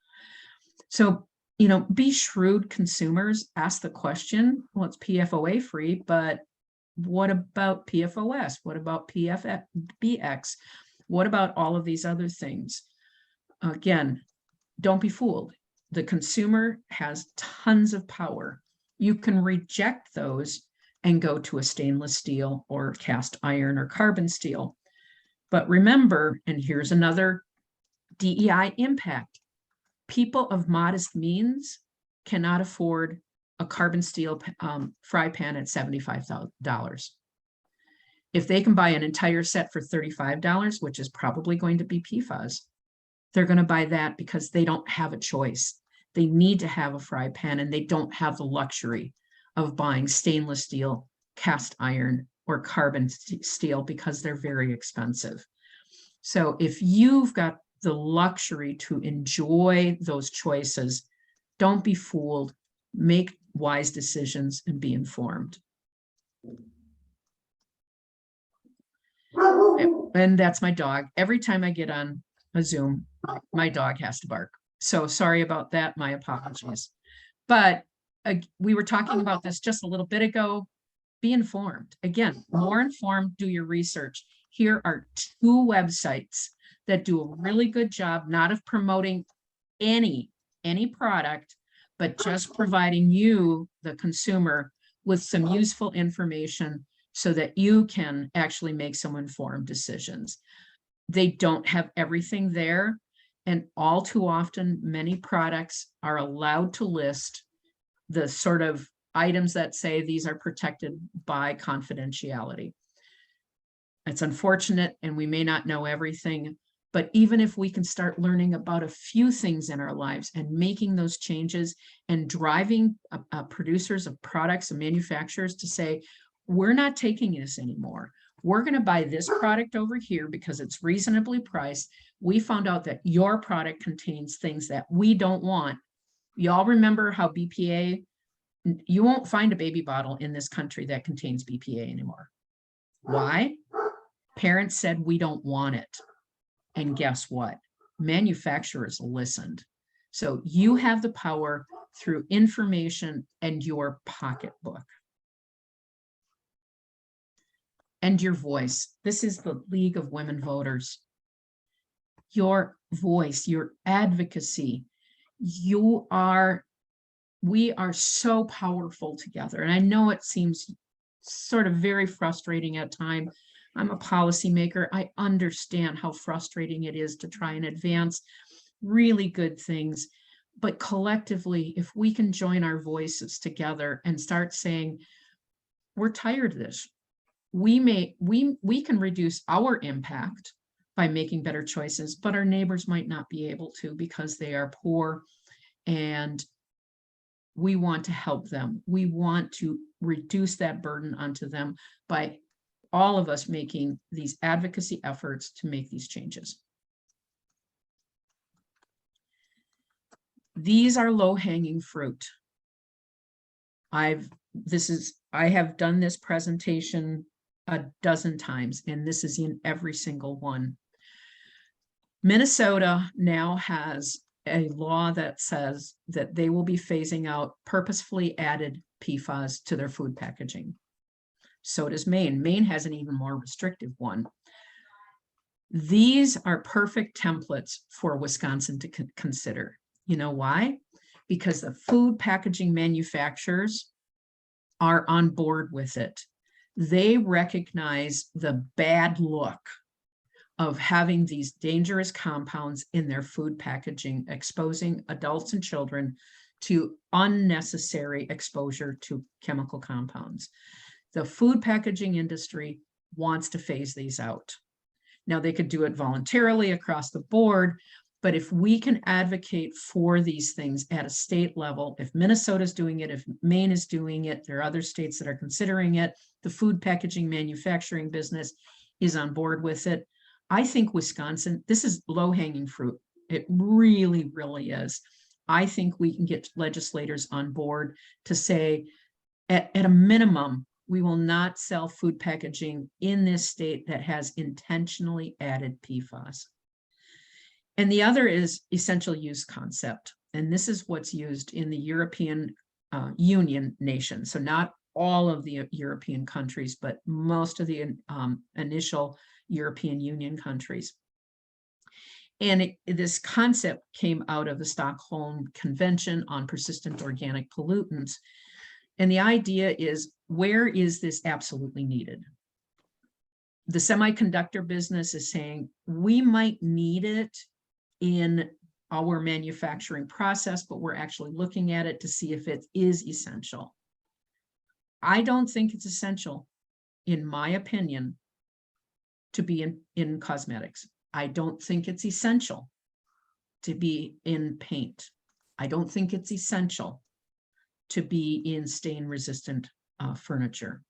So, be shrewd consumers, ask the question, well, it's PFOA free, but what about PFOS? What about PFBX? What about all of these other things? Again, don't be fooled. The consumer has tons of power. You can reject those and go to a stainless steel or cast iron or carbon steel. But remember, and here's another DEI impact, people of modest means cannot afford a carbon steel fry pan at $75. If they can buy an entire set for $35, which is probably going to be PFAS, they're going to buy that because they don't have a choice. They need to have a fry pan, and they don't have the luxury of buying stainless steel, cast iron, or carbon steel because they're very expensive. So if you've got the luxury to enjoy those choices, don't be fooled, make wise decisions and be informed. And that's my dog. Every time I get on a Zoom, my dog has to bark. So sorry about that, my apologies. But we were talking about this just a little bit ago. Be informed. Again, more informed, do your research. Here are 2 websites that do a really good job, not of promoting any product, but just providing you, the consumer, with some useful information so that you can actually make some informed decisions. They don't have everything there. And all too often, many products are allowed to list the sort of items that say these are protected by confidentiality. It's unfortunate, and we may not know everything, but even if we can start learning about a few things in our lives and making those changes and driving producers of products and manufacturers to say, we're not taking this anymore. We're going to buy this product over here because it's reasonably priced. We found out that your product contains things that we don't want. Y'all remember how BPA, you won't find a baby bottle in this country that contains BPA anymore. Why? Parents said, we don't want it. And guess what? Manufacturers listened. So you have the power through information and your pocketbook. And your voice. This is the League of Women Voters. Your voice, your advocacy, we are so powerful together. And I know it seems sort of very frustrating at times. I'm a policymaker. I understand how frustrating it is to try and advance really good things. But collectively, if we can join our voices together and start saying, we're tired of this. We can reduce our impact by making better choices, but our neighbors might not be able to because they are poor, and we want to help them. We want to reduce that burden onto them by all of us making these advocacy efforts to make these changes. These are low-hanging fruit. I have done this presentation a dozen times, and this is in every single one. Minnesota now has a law that says that they will be phasing out purposefully added PFAS to their food packaging. So does Maine. Maine has an even more restrictive one. These are perfect templates for Wisconsin to consider. You know why? Because the food packaging manufacturers are on board with it. They recognize the bad look of having these dangerous compounds in their food packaging, exposing adults and children to unnecessary exposure to chemical compounds. The food packaging industry wants to phase these out. Now, they could do it voluntarily across the board, but if we can advocate for these things at a state level, if Minnesota's doing it, if Maine is doing it, there are other states that are considering it, the food packaging manufacturing business is on board with it. I think Wisconsin, this is low-hanging fruit. It really, really is. I think we can get legislators on board to say, at a minimum, we will not sell food packaging in this state that has intentionally added PFAS. And the other is essential use concept. And this is what's used in the European Union nations. So not all of the European countries, but most of the initial European Union countries. And this concept came out of the Stockholm Convention on Persistent Organic Pollutants. And the idea is, where is this absolutely needed? The semiconductor business is saying we might need it in our manufacturing process, but we're actually looking at it to see if it is essential. I don't think it's essential, in my opinion, to be in cosmetics. I don't think it's essential to be in paint. I don't think it's essential to be in stain-resistant furniture.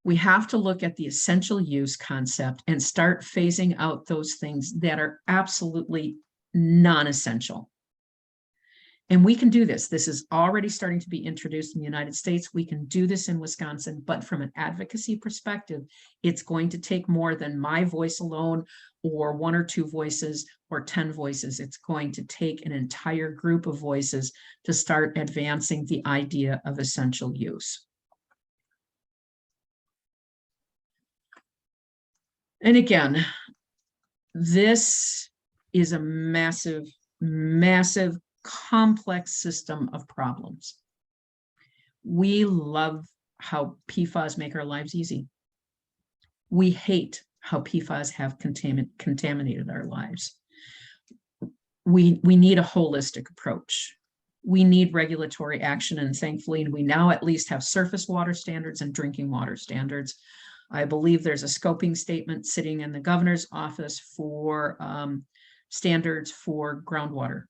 We have to look at the essential use concept and start phasing out those things that are absolutely non-essential. And we can do this. This is already starting to be introduced in the United States. We can do this in Wisconsin, but from an advocacy perspective, it's going to take more than my voice alone, or 1 or 2 voices, or 10 voices. It's going to take an entire group of voices to start advancing the idea of essential use. And again, this is a massive, massive, complex system of problems. We love how PFAS make our lives easy. We hate how PFAS have contaminated our lives. We need a holistic approach. We need regulatory action, and thankfully we now at least have surface water standards and drinking water standards. I believe there's a scoping statement sitting in the governor's office for standards for groundwater.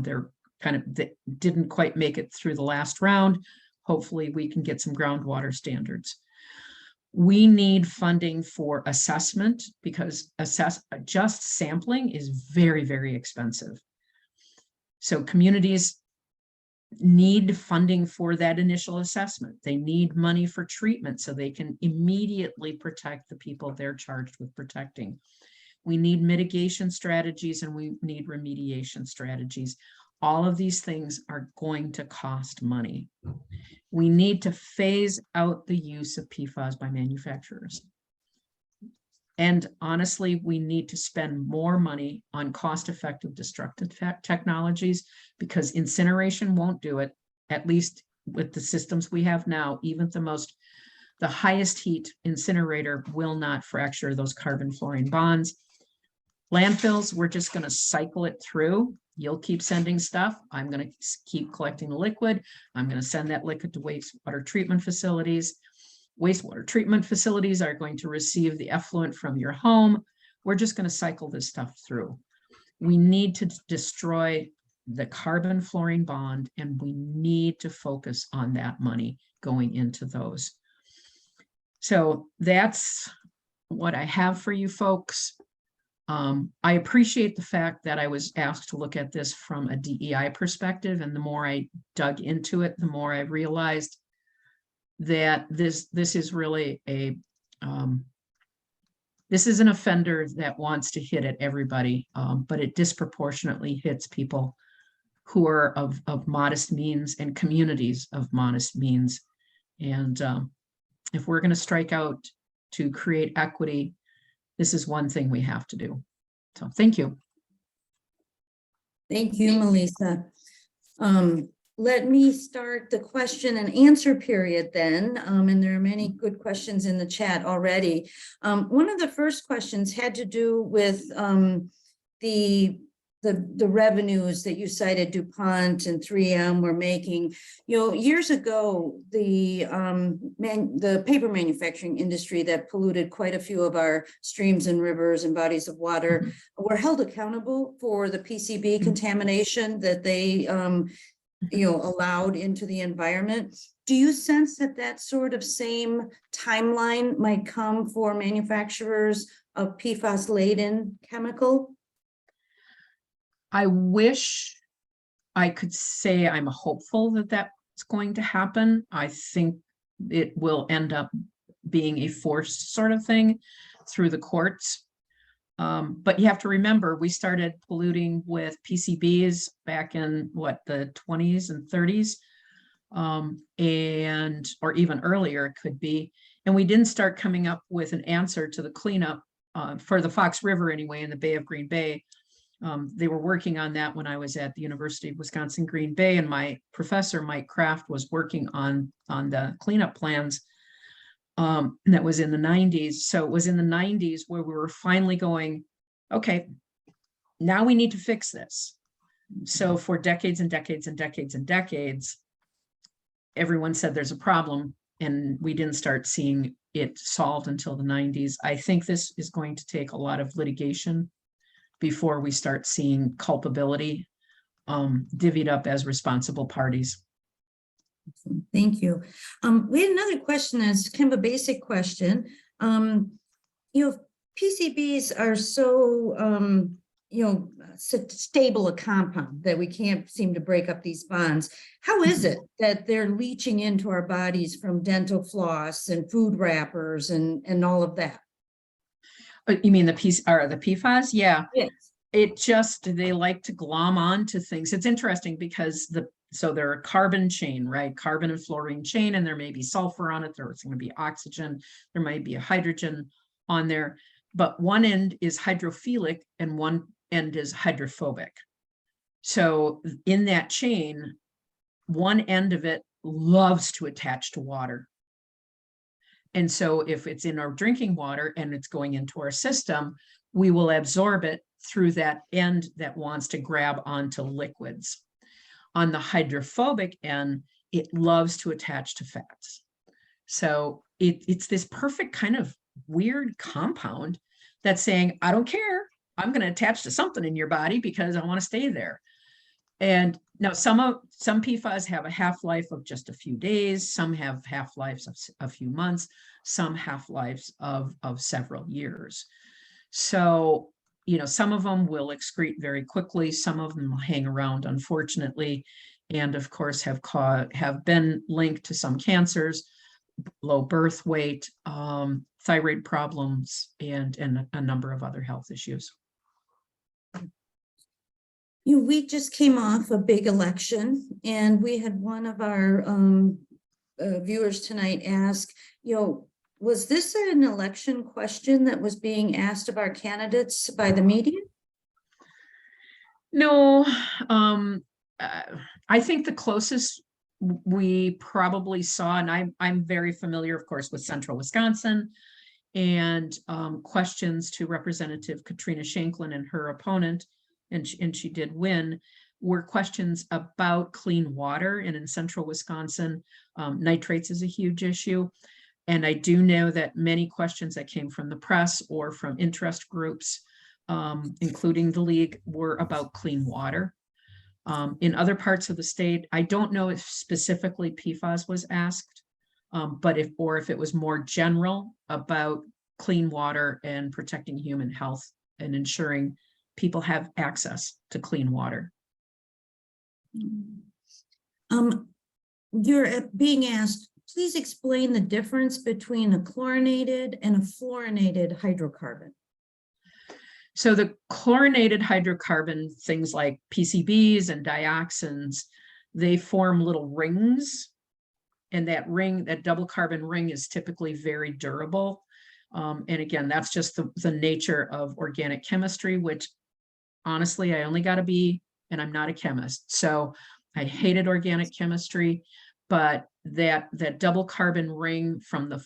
They're they didn't quite make it through the last round. Hopefully we can get some groundwater standards. We need funding for assessment, because just sampling is very, very expensive. So communities need funding for that initial assessment. They need money for treatment so they can immediately protect the people they're charged with protecting. We need mitigation strategies, and we need remediation strategies. All of these things are going to cost money. We need to phase out the use of PFAS by manufacturers. And honestly, we need to spend more money on cost-effective destructive technologies, because incineration won't do it, at least with the systems we have now. Even the highest heat incinerator will not fracture those carbon fluorine bonds. Landfills, we're just going to cycle it through. You'll keep sending stuff. I'm going to keep collecting the liquid. I'm going to send that liquid to wastewater treatment facilities. Wastewater treatment facilities are going to receive the effluent from your home. We're just going to cycle this stuff through. We need to destroy the carbon fluorine bond, and we need to focus on that money going into those. So that's what I have for you folks. I appreciate the fact that I was asked to look at this from a DEI perspective, and the more I dug into it, the more I realized that this is really this is an offender that wants to hit at everybody, but it disproportionately hits people who are of modest means and communities of modest means. And if we're going to strike out to create equity, this is one thing we have to do. So thank you. Thank you, Meleesa. Let me start the question and answer period then. And there are many good questions in the chat already. One of the first questions had to do with the revenues that you cited DuPont and 3M were making. You know, years ago, the paper manufacturing industry that polluted quite a few of our streams and rivers and bodies of water were held accountable for the PCB contamination that they allowed into the environment. Do you sense that that sort of same timeline might come for manufacturers of PFAS-laden chemical? I wish I could say I'm hopeful that that's going to happen. I think it will end up being a forced sort of thing through the courts. But you have to remember, we started polluting with PCBs back in the 20s and 30s, or even earlier it could be. And we didn't start coming up with an answer to the cleanup for the Fox River anyway, in the Bay of Green Bay. They were working on that when I was at the University of Wisconsin, Green Bay, and my professor, Mike Kraft, was working on the cleanup plans. That was in the 90s. So it was in the 90s where we were finally going, okay, now we need to fix this. So for decades and decades and decades and decades, everyone said there's a problem, and we didn't start seeing it solved until the 90s. I think this is going to take a lot of litigation before we start seeing culpability divvied up as responsible parties. Thank you. We had another question that's kind of a basic question. PCBs are so, stable a compound that we can't seem to break up these bonds. How is it that they're leaching into our bodies from dental floss and food wrappers and all of that? You mean the PFAS? Yeah. Yes. They like to glom on to things. It's interesting because so they're a carbon chain, right? Carbon and fluorine chain, and there may be sulfur on it. There's going to be oxygen. There might be a hydrogen on there, but one end is hydrophilic and one end is hydrophobic. So in that chain, one end of it loves to attach to water. And so if it's in our drinking water and it's going into our system, we will absorb it through that end that wants to grab onto liquids. On the hydrophobic end, it loves to attach to fats. So it's this perfect kind of weird compound that's saying, I don't care, I'm going to attach to something in your body because I want to stay there. And now some PFAS have a half-life of just a few days, some have half-lives of a few months, some half-lives of several years. So, some of them will excrete very quickly, some of them will hang around, unfortunately, and of course have been linked to some cancers, low birth weight, thyroid problems, and a number of other health issues. We just came off a big election, and we had one of our viewers tonight ask, was this an election question that was being asked of our candidates by the media? No, I think the closest we probably saw, and I'm very familiar, of course, with Central Wisconsin, and questions to Representative Katrina Shanklin and her opponent, and she did win, were questions about clean water. And in Central Wisconsin, nitrates is a huge issue. And I do know that many questions that came from the press or from interest groups, including the league, were about clean water. In other parts of the state, I don't know if specifically PFAS was asked, but if it was more general about clean water and protecting human health and ensuring people have access to clean water. You're being asked, please explain the difference between a chlorinated and a fluorinated hydrocarbon. So the chlorinated hydrocarbon, things like PCBs and dioxins, they form little rings. And that double carbon ring is typically very durable. And again, that's just the nature of organic chemistry, which honestly, I only got a B, and I'm not a chemist. So I hated organic chemistry, but that double carbon ring from the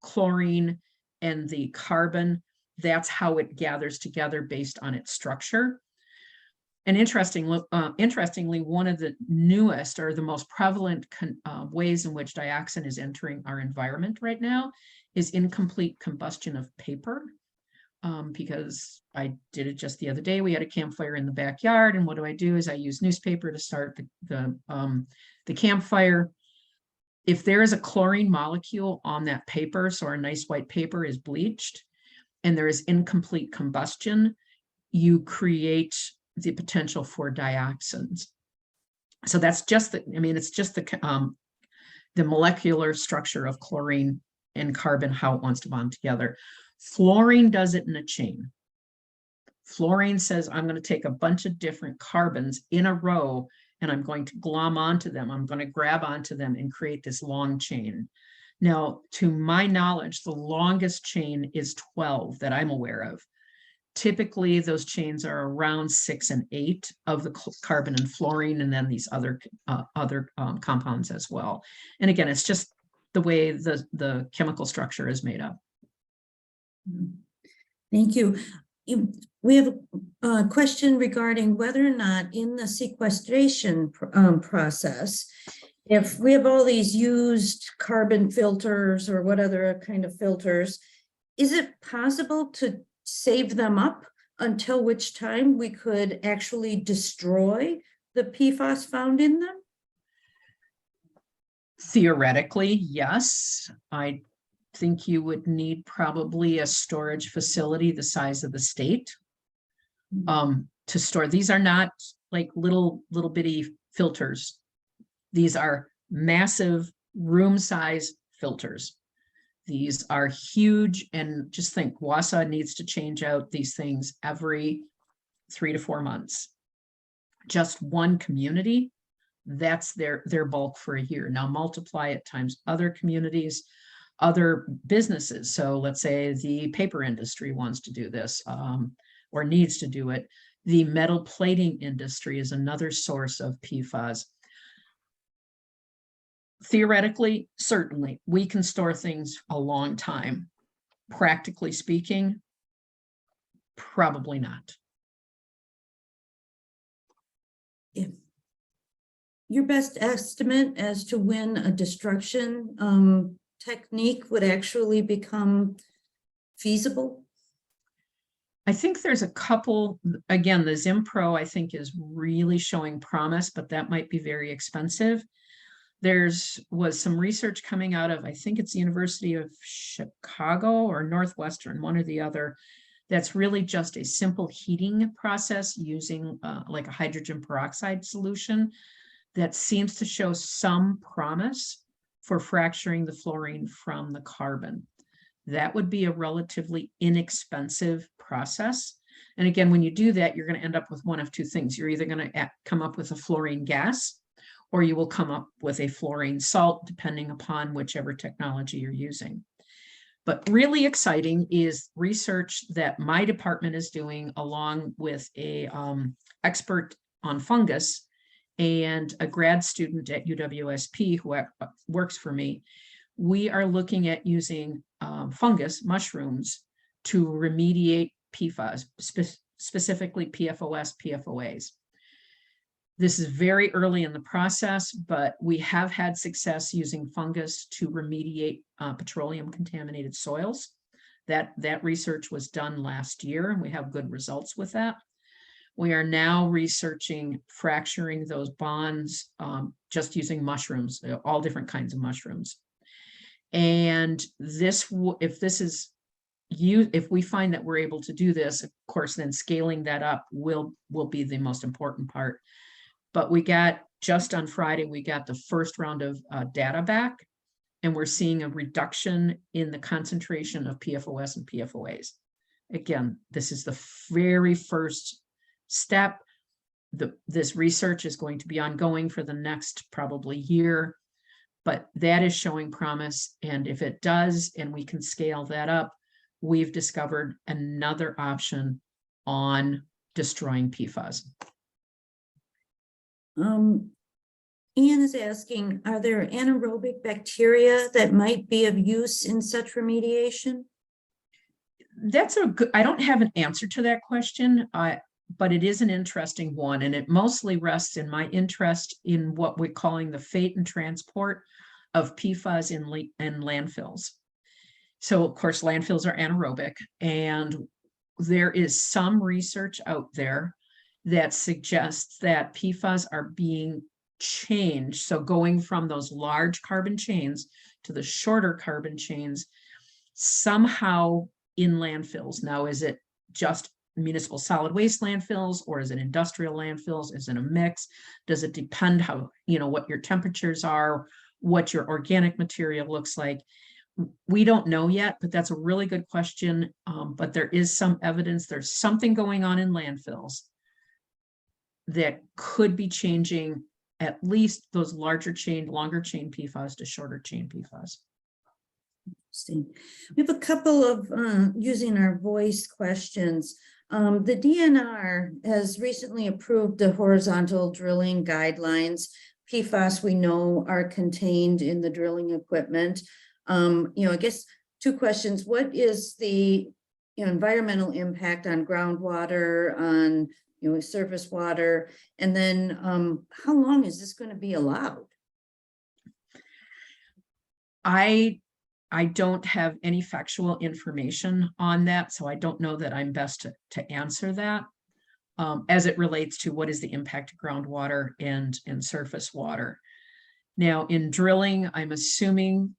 chlorine and the carbon, that's how it gathers together based on its structure. And interestingly, one of the newest or the most prevalent ways in which dioxin is entering our environment right now is incomplete combustion of paper. Because I did it just the other day. We had a campfire in the backyard, and what I do is I use newspaper to start the campfire. If there is a chlorine molecule on that paper, so our nice white paper is bleached, and there is incomplete combustion, you create the potential for dioxins. So that's just it's just the molecular structure of chlorine and carbon, how it wants to bond together. Fluorine does it in a chain. Fluorine says, I'm going to take a bunch of different carbons in a row, and I'm going to glom onto them. I'm going to grab onto them and create this long chain. Now, to my knowledge, the longest chain is 12 that I'm aware of. Typically, those chains are around 6 and 8 of the carbon and fluorine, and then these other compounds as well. And again, it's just the way the chemical structure is made up. Thank you. We have a question regarding whether or not in the sequestration process, if we have all these used carbon filters or what other kind of filters, is it possible to save them up until which time we could actually destroy the PFAS found in them? Theoretically, yes. I think you would need probably a storage facility the size of the state to store. These are not like little bitty filters. These are massive room size filters. These are huge, and just think Wausau needs to change out these things every 3 to 4 months. Just one community, that's their bulk for a year. Now multiply it times other communities, other businesses. So let's say the paper industry wants to do this or needs to do it. The metal plating industry is another source of PFAS. Theoretically, certainly, we can store things a long time. Practically speaking, probably not. Yeah. Your best estimate as to when a destruction technique would actually become feasible? I think there's a couple, again, the Zimpel I think is really showing promise, but that might be very expensive. Was some research coming out of, I think it's the University of Chicago or Northwestern, one or the other, that's really just a simple heating process using like a hydrogen peroxide solution that seems to show some promise for fracturing the fluorine from the carbon. That would be a relatively inexpensive process. And again, when you do that, you're going to end up with one of two things. You're either going to come up with a fluorine gas, or you will come up with a fluorine salt, depending upon whichever technology you're using. But really exciting is research that my department is doing along with a expert on fungus and a grad student at UWSP who works for me. We are looking at using fungus, mushrooms, to remediate PFAS, specifically PFOS, PFOAs. This is very early in the process, but we have had success using fungus to remediate petroleum contaminated soils. That research was done last year, and we have good results with that. We are now researching fracturing those bonds just using mushrooms, all different kinds of mushrooms. And if we find that we're able to do this, of course, then scaling that up will be the most important part. But just on Friday, we got the first round of data back, and we're seeing a reduction in the concentration of PFOS and PFOAs. Again, this is the very first step. This research is going to be ongoing for the next probably year, but that is showing promise. And if it does, and we can scale that up, we've discovered another option on destroying PFAS. Ian is asking, are there anaerobic bacteria that might be of use in such remediation? That's I don't have an answer to that question, but it is an interesting one, and it mostly rests in my interest in what we're calling the fate and transport of PFAS in landfills. So of course, landfills are anaerobic, and there is some research out there that suggests that PFAS are being changed. So going from those large carbon chains to the shorter carbon chains somehow in landfills. Now, is it just municipal solid waste landfills, or is it industrial landfills? Is it a mix? Does it depend what your temperatures are, what your organic material looks like? We don't know yet, but that's a really good question. But there is some evidence there's something going on in landfills that could be changing at least those longer chain PFAS to shorter chain PFAS. Interesting. We have a couple of using our voice questions. The DNR has recently approved the horizontal drilling guidelines. PFAS, we know, are contained in the drilling equipment. I guess two questions. What is the environmental impact on groundwater, on, surface water? And then how long is this going to be allowed? I don't have any factual information on that, so I don't know that I'm best to answer that as it relates to what is the impact of groundwater and surface water. Now, in drilling, I'm assuming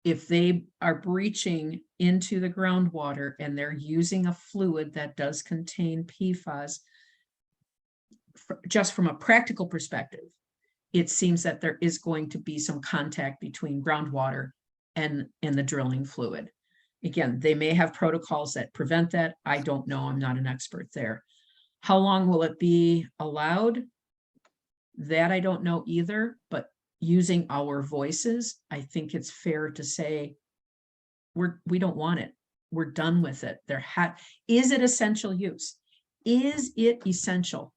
if they are breaching into the groundwater and they're using a fluid that does contain PFAS, just from a practical perspective, it seems that there is going to be some contact between groundwater and the drilling fluid. Again, they may have protocols that prevent that. I don't know. I'm not an expert there. How long will it be allowed? That I don't know either, but using our voices, I think it's fair to say we don't want it. We're done with it. Is it essential use? Is it essential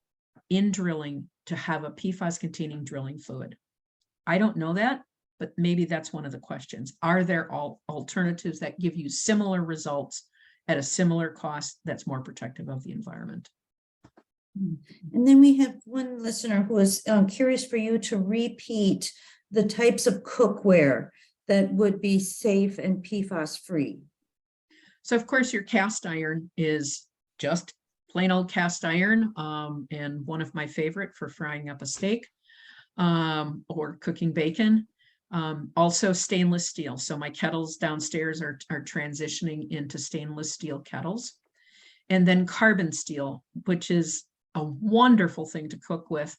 in drilling to have a PFAS containing drilling fluid? I don't know that, but maybe that's one of the questions. Are there alternatives that give you similar results at a similar cost that's more protective of the environment? And then we have one listener who is curious for you to repeat the types of cookware that would be safe and PFAS free. So of course your cast iron is just plain old cast iron, and one of my favorite for frying up a steak or cooking bacon. Also stainless steel. So my kettles downstairs are transitioning into stainless steel kettles. And then carbon steel, which is a wonderful thing to cook with,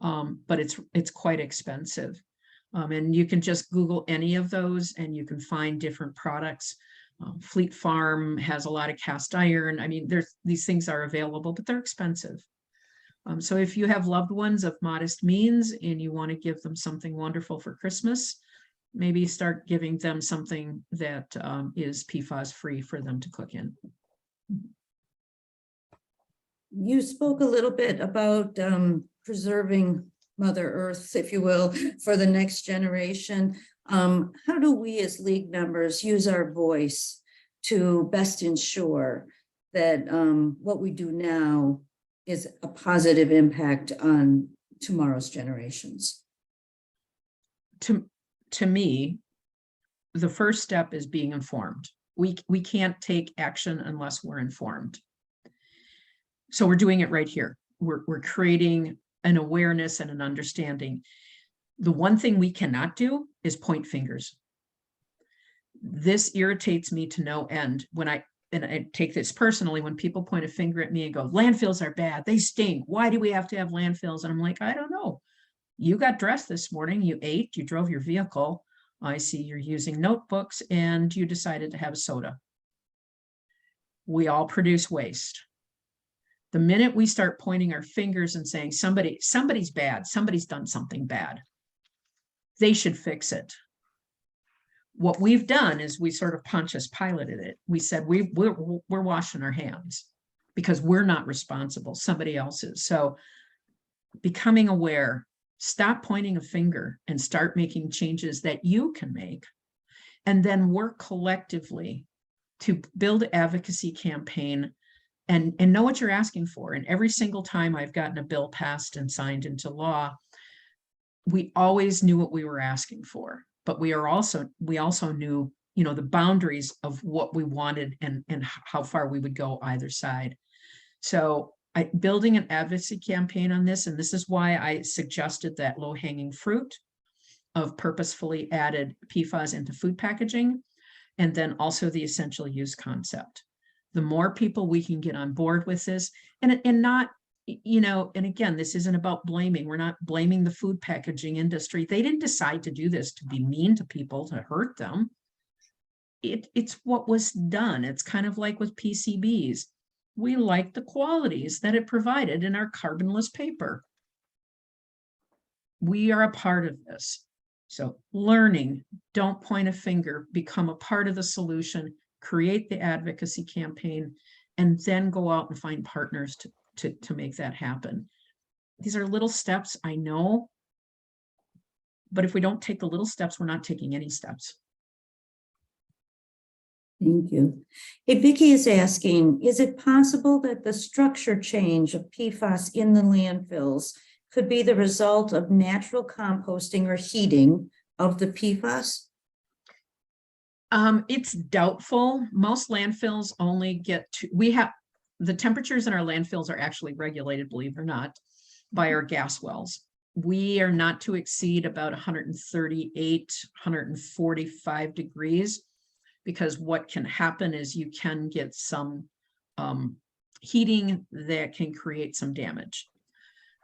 but it's quite expensive. And you can just Google any of those and you can find different products. Fleet Farm has a lot of cast iron. I mean, these things are available, but they're expensive. So if you have loved ones of modest means and you want to give them something wonderful for Christmas, maybe start giving them something that is PFAS free for them to cook in. You spoke a little bit about preserving Mother Earth, if you will, for the next generation. How do we as league members use our voice to best ensure that what we do now is a positive impact on tomorrow's generations? To me, the first step is being informed. We can't take action unless we're informed. So we're doing it right here. We're creating an awareness and an understanding. The one thing we cannot do is point fingers. This irritates me to no end when I take this personally, when people point a finger at me and go, landfills are bad, they stink. Why do we have to have landfills? And I'm like, I don't know. You got dressed this morning, you ate, you drove your vehicle. I see you're using notebooks and you decided to have a soda. We all produce waste. The minute we start pointing our fingers and saying somebody's bad, somebody's done something bad, they should fix it. What we've done is we sort of Pontius Pilated it. We said we're washing our hands because we're not responsible, somebody else is. So becoming aware, stop pointing a finger and start making changes that you can make, and then work collectively to build advocacy campaign and know what you're asking for. And every single time I've gotten a bill passed and signed into law, we always knew what we were asking for, but we also knew, the boundaries of what we wanted and how far we would go either side. So building an advocacy campaign on this, and this is why I suggested that low-hanging fruit of purposefully added PFAS into food packaging, and then also the essential use concept. The more people we can get on board with this, and not, and again, this isn't about blaming. We're not blaming the food packaging industry. They didn't decide to do this to be mean to people, to hurt them. It's what was done. It's kind of like with PCBs. We like the qualities that it provided in our carbonless paper. We are a part of this. So learning, don't point a finger, become a part of the solution, create the advocacy campaign, and then go out and find partners to make that happen. These are little steps, I know, but if we don't take the little steps, we're not taking any steps. Thank you. Hey, Vicky is asking, is it possible that the structure change of PFAS in the landfills could be the result of natural composting or heating of the PFAS? It's doubtful. Most landfills only get to, the temperatures in our landfills are actually regulated, believe it or not, by our gas wells. We are not to exceed about 138, 145 degrees, because what can happen is you can get some heating that can create some damage.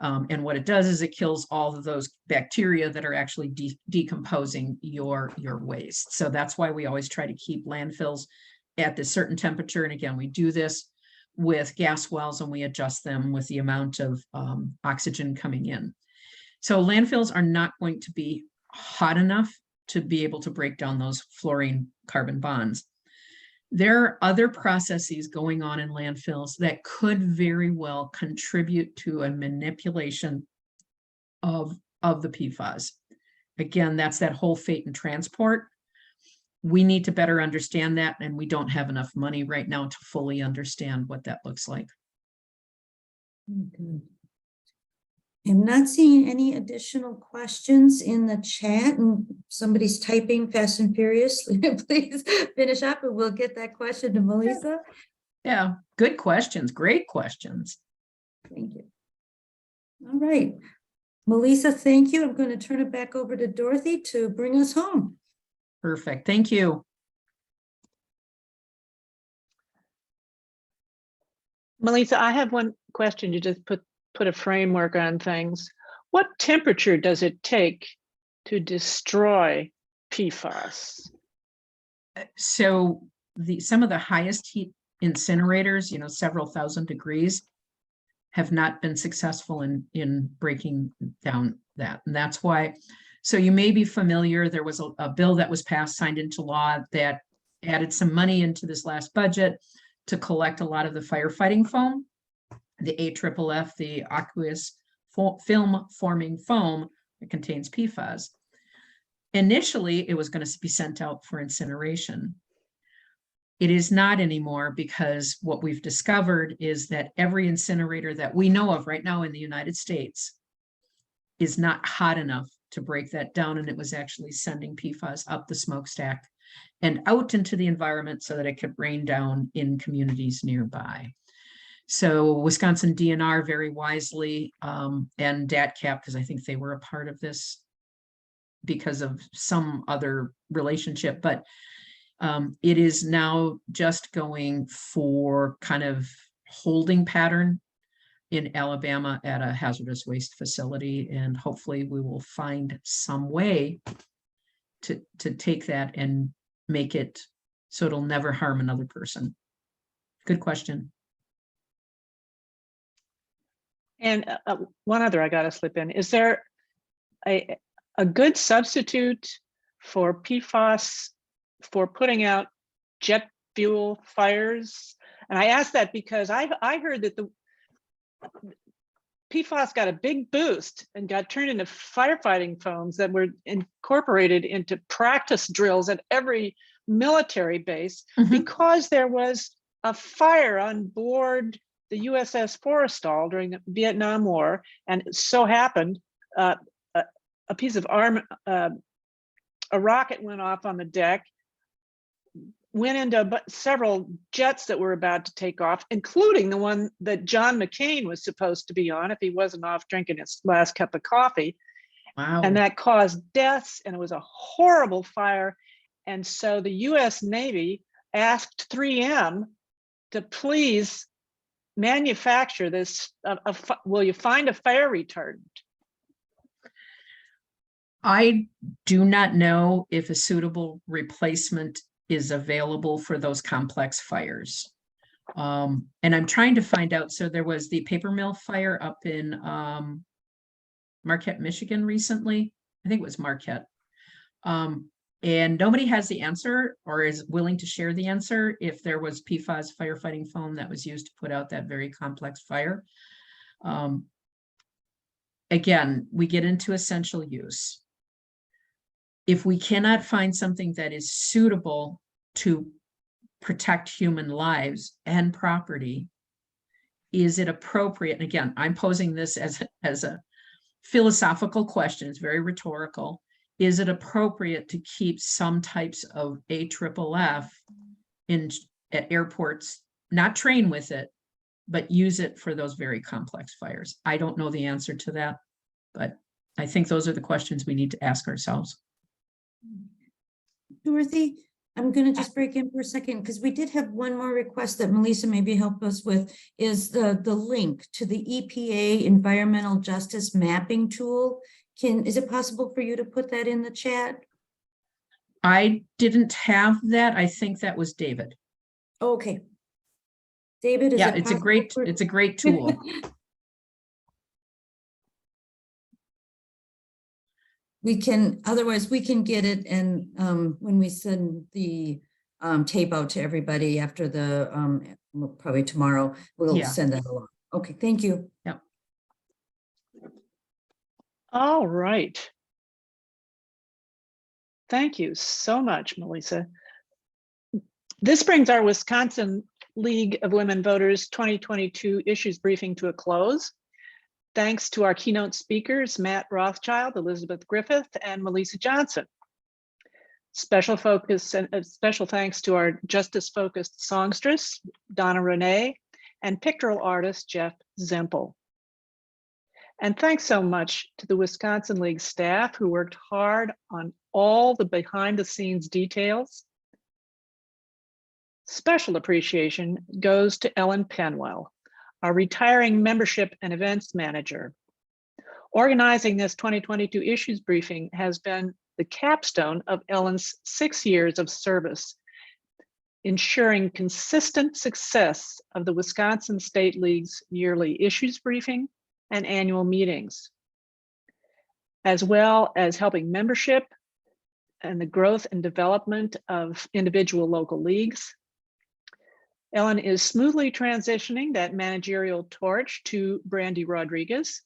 And what it does is it kills all of those bacteria that are actually decomposing your waste. So that's why we always try to keep landfills at this certain temperature. And again, we do this with gas wells and we adjust them with the amount of oxygen coming in. So landfills are not going to be hot enough to be able to break down those fluorine carbon bonds. There are other processes going on in landfills that could very well contribute to a manipulation of the PFAS. Again, that's that whole fate and transport. We need to better understand that, and we don't have enough money right now to fully understand what that looks like. Okay. I'm not seeing any additional questions in the chat, and somebody's typing fast and furious. Please finish up and we'll get that question to Meleesa. Yeah, good questions, great questions. Thank you. All right. Meleesa, thank you. I'm going to turn it back over to Dorothy to bring us home. Perfect, thank you. Meleesa, I have one question to just put a framework on things. What temperature does it take to destroy PFAS? So some of the highest heat incinerators, several thousand degrees, have not been successful in breaking down that. And that's why, so you may be familiar, there was a bill that was passed, signed into law, that added some money into this last budget to collect a lot of the firefighting foam, the AFFF, the aqueous film forming foam that contains PFAS. Initially, it was going to be sent out for incineration. It is not anymore, because what we've discovered is that every incinerator that we know of right now in the United States is not hot enough to break that down. And it was actually sending PFAS up the smokestack and out into the environment so that it could rain down in communities nearby. So Wisconsin DNR very wisely, and DATCAP, because I think they were a part of this because of some other relationship, but it is now just going for kind of holding pattern in Alabama at a hazardous waste facility. And hopefully we will find some way to take that and make it so it'll never harm another person. Good question. And one other I got to slip in. Is there a good substitute for PFAS for putting out jet fuel fires? And I ask that because I heard that the PFAS got a big boost and got turned into firefighting foams that were incorporated into practice drills at every military base because there was a fire on board the USS Forrestal during the Vietnam War, and it so happened a piece of arm, a rocket went off on the deck, went into several jets that were about to take off, including the one that John McCain was supposed to be on if he wasn't off drinking his last cup of coffee. Wow. And that caused deaths, and it was a horrible fire. And so the US Navy asked 3M to please manufacture this, will you find a fire retardant? I do not know if a suitable replacement is available for those complex fires. And I'm trying to find out. So there was the paper mill fire up in Marquette, Michigan recently. I think it was Marquette. And nobody has the answer or is willing to share the answer if there was PFAS firefighting foam that was used to put out that very complex fire. Again, we get into essential use. If we cannot find something that is suitable to protect human lives and property, is it appropriate? And again, I'm posing this as a philosophical question. It's very rhetorical. Is it appropriate to keep some types of AFFF at airports, not train with it, but use it for those very complex fires? I don't know the answer to that, but I think those are the questions we need to ask ourselves. Dorothy, I'm gonna just break in for a second, because we did have one more request that Meleesa maybe help us with, is the link to the EPA Environmental Justice Mapping Tool. Is it possible for you to put that in the chat? I didn't have that. I think that was David. Okay. David, is Yeah, it it's a possible for- great tool. We can, otherwise we can get it, and when we send the tape out to everybody after the probably tomorrow, we'll Yeah. send that along. Okay, thank you. Yep. All right. Thank you so much, Meleesa. This brings our Wisconsin League of Women Voters 2022 issues briefing to a close. Thanks to our keynote speakers, Matt Rothschild, Elizabeth Griffith, and Meleesa Johnson. Special thanks to our justice-focused songstress, Donna Renee, and pictorial artist, Jeff Zimpel. And thanks so much to the Wisconsin League staff who worked hard on all the behind-the-scenes details. Special appreciation goes to Ellen Penwell, our retiring membership and events manager. Organizing this 2022 issues briefing has been the capstone of Ellen's 6 years of service, ensuring consistent success of the Wisconsin State League's yearly issues briefing and annual meetings, as well as helping membership and the growth and development of individual local leagues. Ellen is smoothly transitioning that managerial torch to Brandy Rodriguez.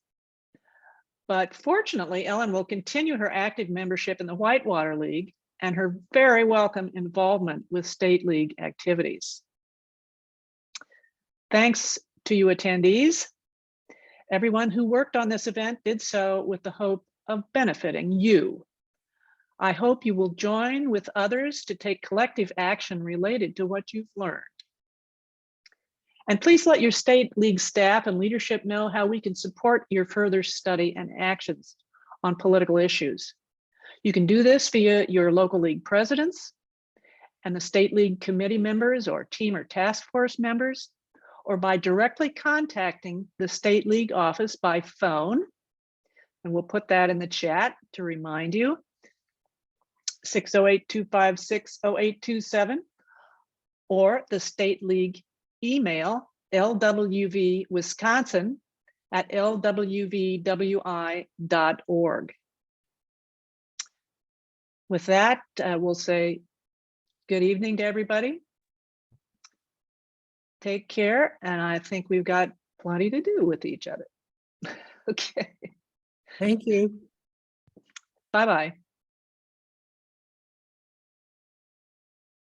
But fortunately, Ellen will continue her active membership in the Whitewater League and her very welcome involvement with State League activities. Thanks to you attendees. Everyone who worked on this event did so with the hope of benefiting you. I hope you will join with others to take collective action related to what you've learned. And please let your State League staff and leadership know how we can support your further study and actions on political issues. You can do this via your local league presidents and the State League committee members or team or task force members, or by directly contacting the State League office by phone. And we'll put that in the chat to remind you, 608-256-0827, or the State League email, lwvwisconsin@lwvwi.org. With that, we'll say good evening to everybody. Take care, and I think we've got plenty to do with each other. Okay. Thank you. Bye-bye.